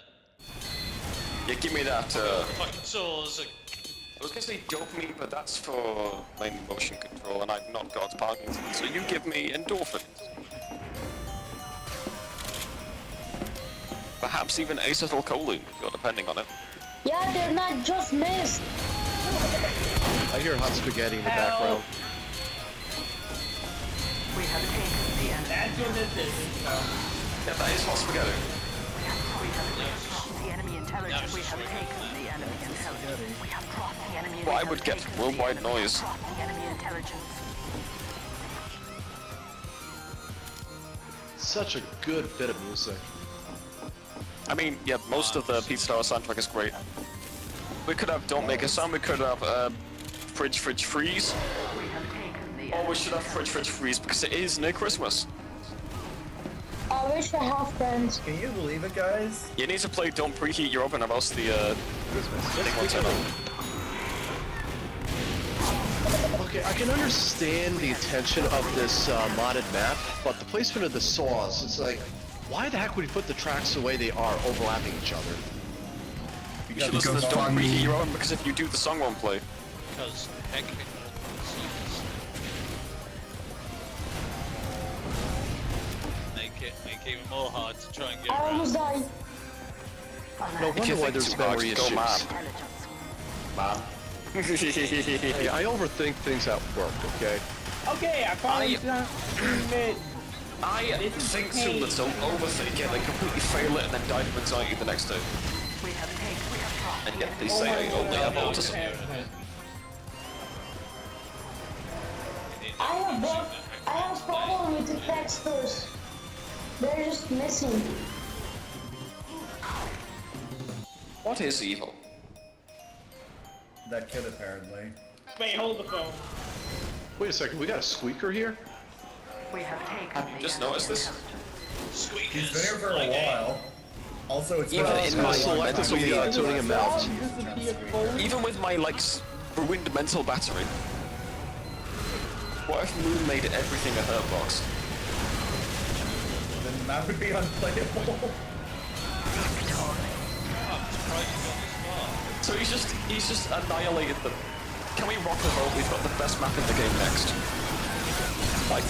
Yeah, give me that, Fucking saws. I was gonna say dopamine, but that's for main motion control, and I've not got Parkinson's, so you give me endorphins. Perhaps even acetylcholine, if you're depending on it. Yeah, they're not just missed. I hear hot spaghetti in the background. We have taken the enemy. That's what this is. Yeah, that is hot spaghetti. We have the enemy intelligence. We have taken the enemy intelligence. We have crossed the enemy intelligence. Well, I would get worldwide noise. Crossed the enemy intelligence. Such a good bit of music. I mean, yeah, most of the Pizza Tower soundtrack is great. We could have Don't Make a Sound, we could have Fridge Fridge Freeze. We have taken the Or we should have Fridge Fridge Freeze because it is near Christmas. Oh, I wish I have friends. Can you believe it, guys? You need to play Don't Preheat Your Oven or else the thing won't turn on. Okay, I can understand the intention of this modded map, but the placement of the saws, it's like, why the heck would you put the tracks the way they are, overlapping each other? You should listen to Don't Preheat Your Oven, because if you do, the song won't play. Because heck, make it even more hard to try and get I around. almost died. No wonder why there's memory issues. Mom. Hey, I overthink things at work, okay? Okay, I finally done mid. I think too little, overthink it, then completely fail it, and then die of anxiety the next day. And yet they say I only have autism. I have problem with the textures. They're just missing. What is evil? That kid, apparently. Wait, hold the phone. Wait a second, we got a squeaker here? Have you just noticed this? He's been here for a while. Also, it's Even in my selectively tuning him out. Even with my like ruined mental battery. What if Moon made everything a hurt box? Then that would be unplayable. So he's just annihilated them. Can we rock the boat? We've got the best map in the game next. Like.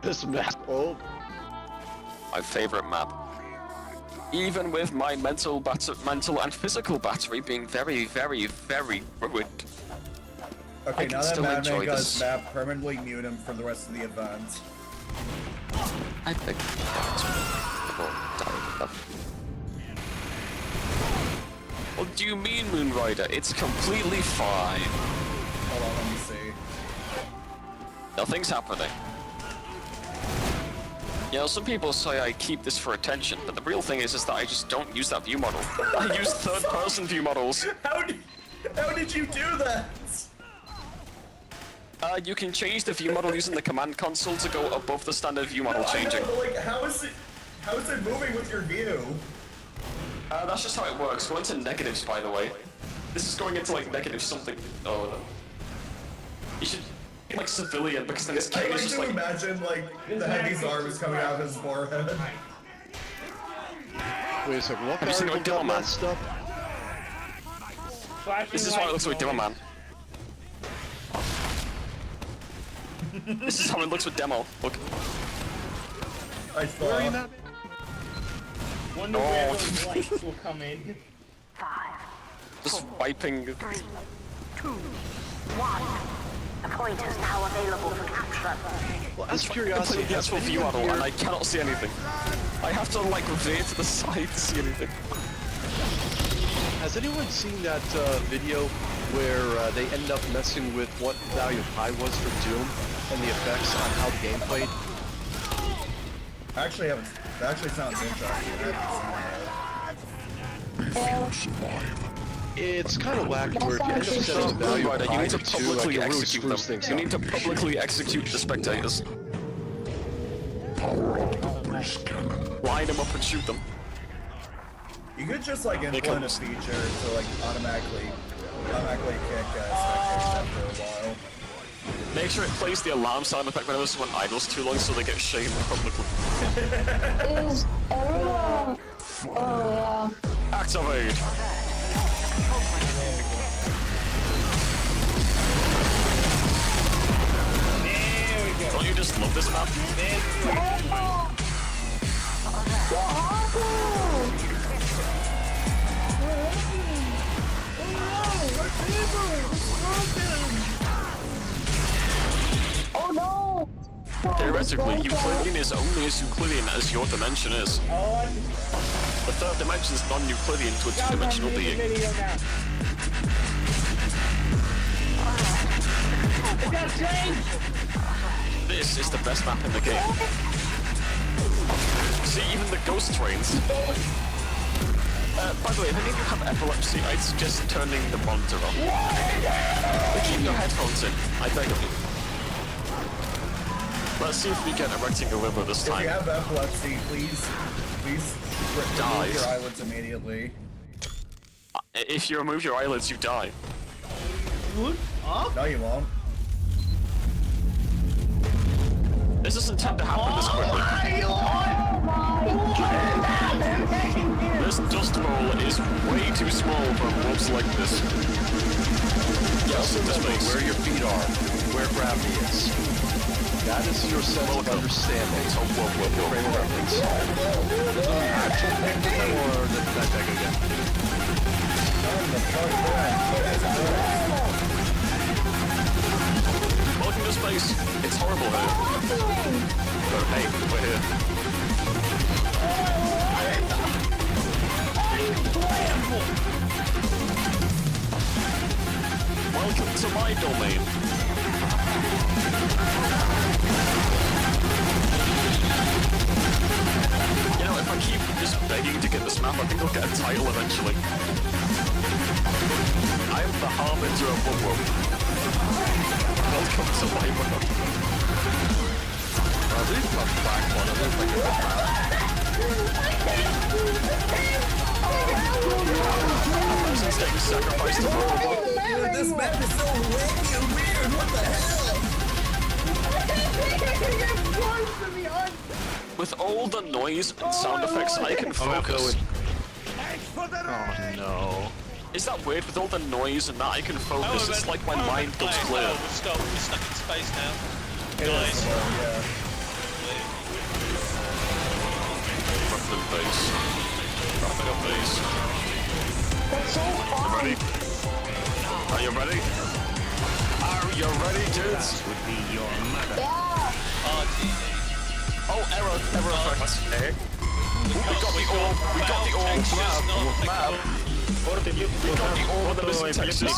This map, oh. My favorite map. Even with my mental and physical battery being very, very, very ruined. Okay, I can now that still Madman enjoy got this. his map, permanently mute him for the rest of the event. I think What do you mean, Moonrider? It's completely fine. Hold on, let me see. Nothing's happening. You know, some people say I keep this for attention, but the real thing is that I just don't use that view model. I use third-person view models. How did you do that? You can change the view model using the command console to go above the standard view model changing. I know, but like, how is it moving with your view? That's just how it works. Go into negatives, by the way. This is going into like negative something. Oh no. You should like civilian because then this I king like is just to like. imagine like the heavy's arm is coming out of his forehead. Wait a second, what Have you seen variable it with Dillerman? got messed up? This is why it looks like Dillerman. This is how it looks with demo. Look. I saw. Wonder where those lights will come in. Just wiping. 3, 2, 1. The point is now available for capture. Well, as curiosity, That's for view model, and I cannot see anything. I have to like veer to the side to see anything. Has anyone seen that video where they end up messing with what value of pi was for Doom and the effects on how the game played? I actually haven't. That actually sounds interesting. It's kind of wacky where if you end up setting the value of You pi need to to 2, publicly like, it really execute screws them. things You up. need to publicly execute the spectators. Line them up and shoot them. You could just like implement a feature to like automatically kick spectators after a while. Make sure it plays the alarm sound effect whenever someone idles too long so they get shamed publicly. Is everyone... Oh, yeah. Activate! Don't you just love this map? Oh no! Theoretically, Euclidean is only as Euclidean as your dimension is. The third dimension is non-Euclidean to a two-dimensional being. This is the best map in the game. ghost trains. By the way, if any of you have epilepsy, I'd suggest turning the monitor on. But keep your headphones in, I beg of you. Let's see if we get erecting a liver this If time. you have epilepsy, please remove your eyelids immediately. If you remove your eyelids, you die. No, you won't. This doesn't tend to happen this quickly. This dust bowl is way too small for mobs like this. Just remember where your feet are, where gravity is. That is your sense of understanding. Frame of reference. Actual picture or did that take again? Welcome to space. It's horrible here. But hey, we're here. Welcome to my domain. You know, if I keep just begging to get this map, I think I'll get a title eventually. I am the harbinger of Woodward. Welcome to my world. At least not back one, it looks like a good map. A person's getting sacrificed to Woodward. Dude, this map is so wavy and weird, what the hell? With all the noise and sound effects, I can focus. Oh no. Is that weird? With all the noise and that, I can focus. It's like my mind goes clear. We're stuck in space now. Guys. Ruffling base. Ruffling up base. You ready? Are you ready? Are you ready, dudes? That would be your mother. Oh, error effects. We got the orb. We got the orb. Map. We got the orb of the missing Texas.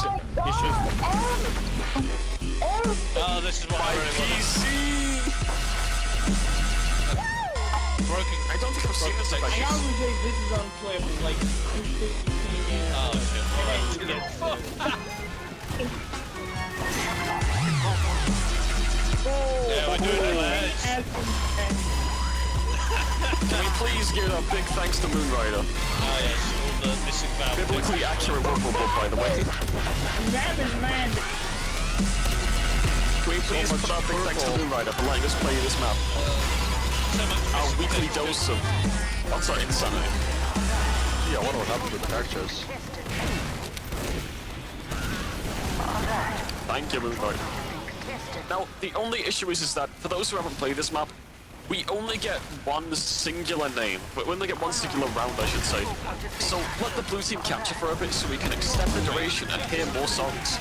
Oh, this is what I really want. PC. Broken. I don't think I've seen this I effect. gotta say this is unplayable, like 250 Oh shit. Alright, yeah, we're doing it, lads. Can we please give a big thanks to Moonrider? Oh yes, all the missing valve. Biblically accurate Woodward, by the way. That is mad. Can we please put our big thanks to Moonrider for letting us play this map? Our weekly dose of... What's that insanity? Yeah, I wonder what happened with the characters. Thank you, Moonrider. Now, the only issue is that, for those who haven't played this map, we only get one singular name. We only get one singular round, I should say. So let the blue team capture for a bit so we can extend the duration and hear more songs.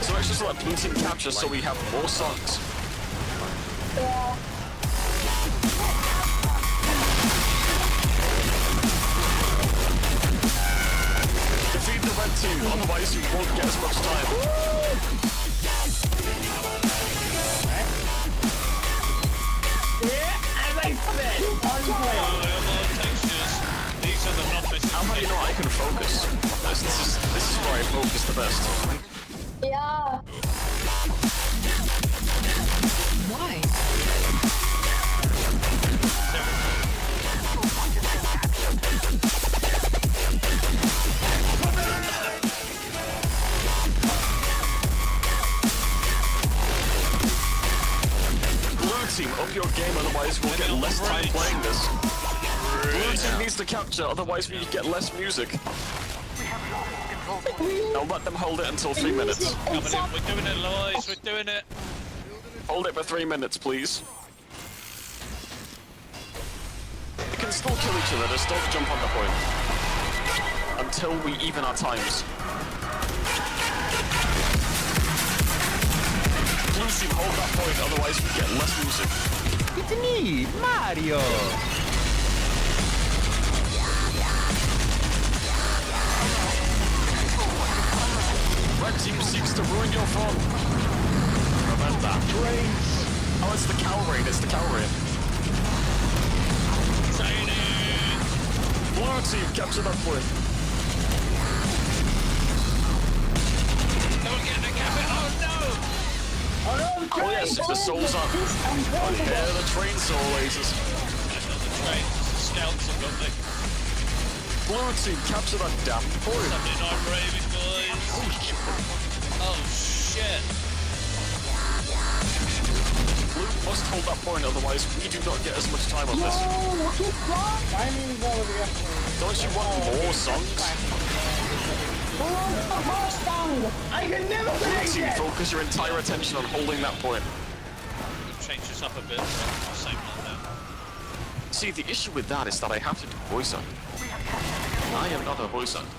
So let's just let blue team capture so we have more songs. Defeat the red team, otherwise you won't get as much time. How do you know I can focus? This is where I focus the best. Yeah. Why? Blue team, up your game, otherwise we'll get less time playing this. Blue team needs to capture, otherwise we get less music. I'll let them hold it until 3 minutes. We're doing it, Lois, we're doing it. Hold it for 3 minutes, please. We can still kill each other, just don't jump on the point. Until we even our times. Blue team, hold that point, otherwise we get less music. It's me, Mario! Red team seeks to ruin your fun. Prevent that. Trains! Our it's the cavalry. It's the cavalry. Blue team capture that point. Don't get the cabin. Oh no! Oh no, the train! Oh yes, the souls are. Oh yeah, the train soul lasers. That's not the train. It's the scouts have got me. Blue team capture that damn point. Sunday night raving, boys. Oh shit. Blue must hold that point, otherwise we do not get as much time on this. Timing's all over the Don't you want more songs? I can never Blue predict team, it! focus your entire attention on holding that point. Change this up a bit. Same one now. See, the issue with that is that I have to do voice acting. I am not a voice actor.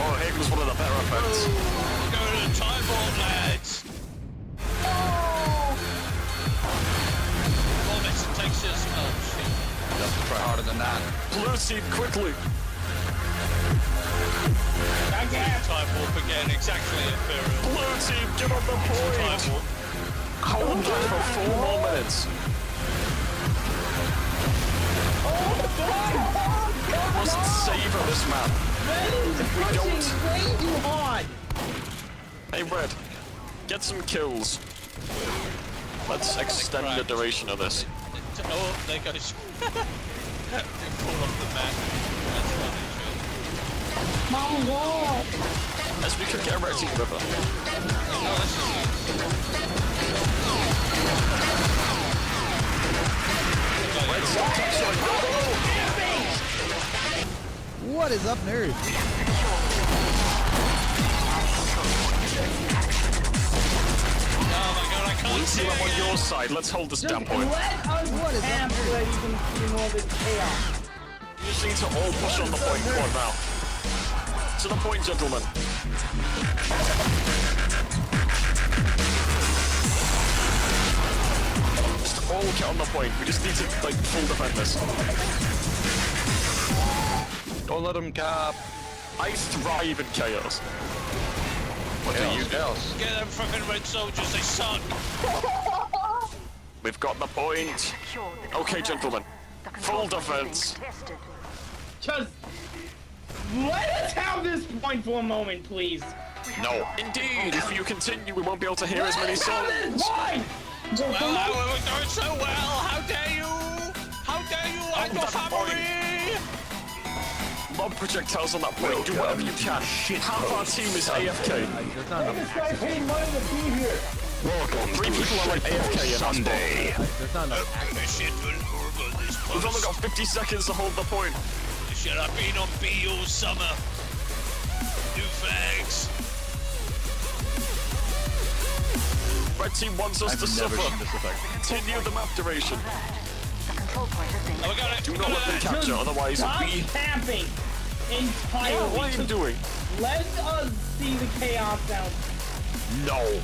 Oh, Hagen's one of the better effects. We're going to the time bomb, lads. Oh, next it takes us. Oh, shit. You have to try harder than that. Blue team, quickly. Time warp again, exactly Imperial. Blue team, give up the point. Time warp. Hold that for 4 more minutes. We must savor this map. If we don't... way too hard! Hey, Red, get some kills. Let's extend the duration of this. Oh, there goes. They fall off the map. That's funny, shit. My god! As we could get a Red Team River. Red Team capturing What is up, nerd? Blue team, I'm on your side. Let's hold this damn point. Let us camp so that you can see more of the chaos. You just need to all push on the point quad now. To the point, gentlemen. Just all get on the point. We just need to, like, full defend this. Don't let him cap. I thrive in chaos. What do you do? Get them fucking red soldiers, they suck. We've got the point. Okay, gentlemen. Full defense. Just let us have this point for a moment, please. No. Indeed, if you continue, we won't be able to hear as many songs. Point! Well, we're going so well. How dare you? How dare you? I'm your family. Lob projectiles on that point. Do whatever you can. Half our team is AFK. There's not enough I paid money to be here. Welcome. 3 people are like AFK in Sunday. There's not enough We've only got 50 seconds to hold the point. Should have been on B all summer. New fags. Red team wants us to suffer. Continue the map duration. Oh, we got it. Do not let them capture, otherwise Stop we... camping entirely. What are you doing? Let us see the chaos out. No.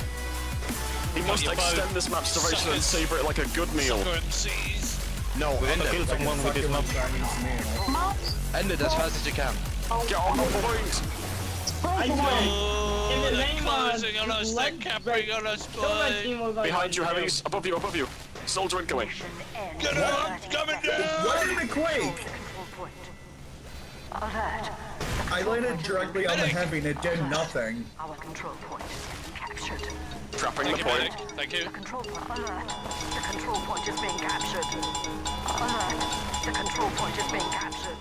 We must extend this map's duration and savor it like a good meal. No, end it. Kill someone with this map. End it as fast as you can. Get on the point. I know. In the name closing on us, they're camping on us, boys. Behind you, heavies. Above you, above you. Soldier incoming. Get up! Coming down! Why did it quake? I landed directly on the heavy and it did nothing. Our control point is being captured. Trapping the point. Thank you. The control point alert. The control point is being captured. Alert. The control point is being captured.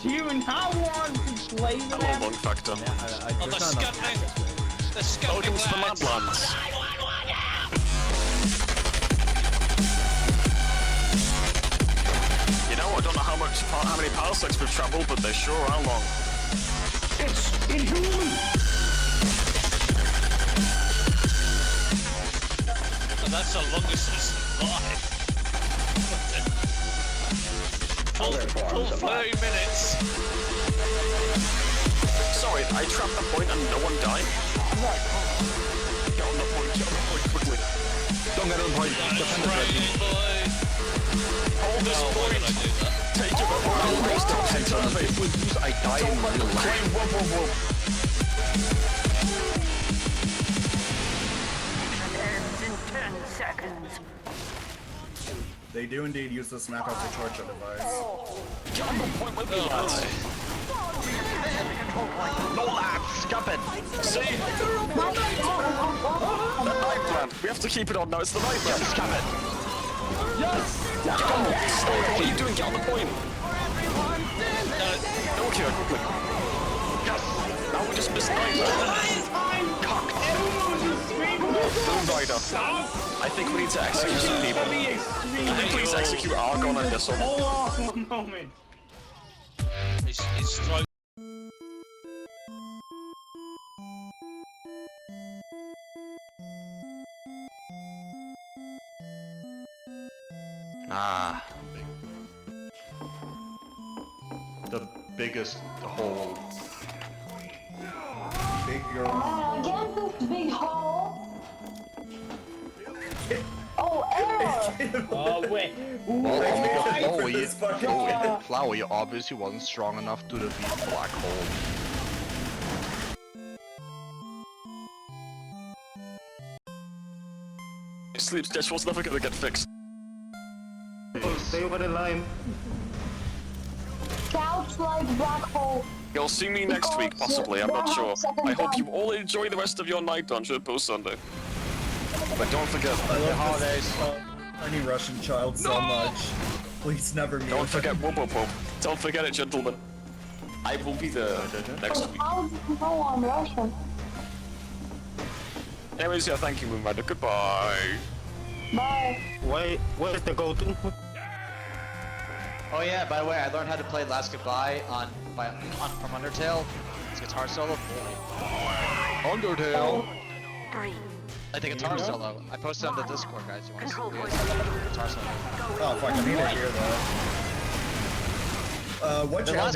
Do you not want to play the map? Long factor. Oh, the scuttling. The scuttling Welcome to the lads. Maplands. You know, I don't know how many parsecs we've traveled, but they sure are long. It's inhuman! Oh, that's the longest alive. Full 30 minutes. Sorry, I trapped the point and no one died? Get on the point, get on the point. Don't get on point. Defend the red team. Hold this point. Take it up. I die in real life. Ends in 10 seconds. They do indeed use this map as a torture device. Get on the point with me, lads. No lads, stop it. See? The night plan. We have to keep it on now. It's the night plan. Stop it. Yes! Get on. What are you doing? Get on the point. Okay, quickly. Yes. Now we just missed night plan. Cocked. Boom Rider. I think we need to execute some people. Please execute Argon and this one. Hold on one moment. He's throwing. Ah. The biggest hole. Bigger. Again, this big hole. Oh, error! Oh, wait. Flower, you obviously wasn't strong enough to defeat Black Hole. Sleep sketch was never gonna get fixed. Stay over the line. Couch like black hole. You'll see me next week, possibly, I'm not sure. I hope you all enjoy the rest of your night on Shitpost Sunday. But don't forget, the holidays. Any Russian child so much. Please never meet. Don't forget Whoop. Don't forget it, gentlemen. I will be there next week. How do you know I'm Russian? Anyways, yeah, thank you, Moon Rider. Goodbye. Bye. Wait, where's the go-to? Oh yeah, by the way, I learned how to play Last Goodbye from Undertale. It's guitar solo. Undertale. Like the guitar solo. I posted on the Discord, guys. You want to see the guitar solo? Oh fuck, I need to hear that. What channel?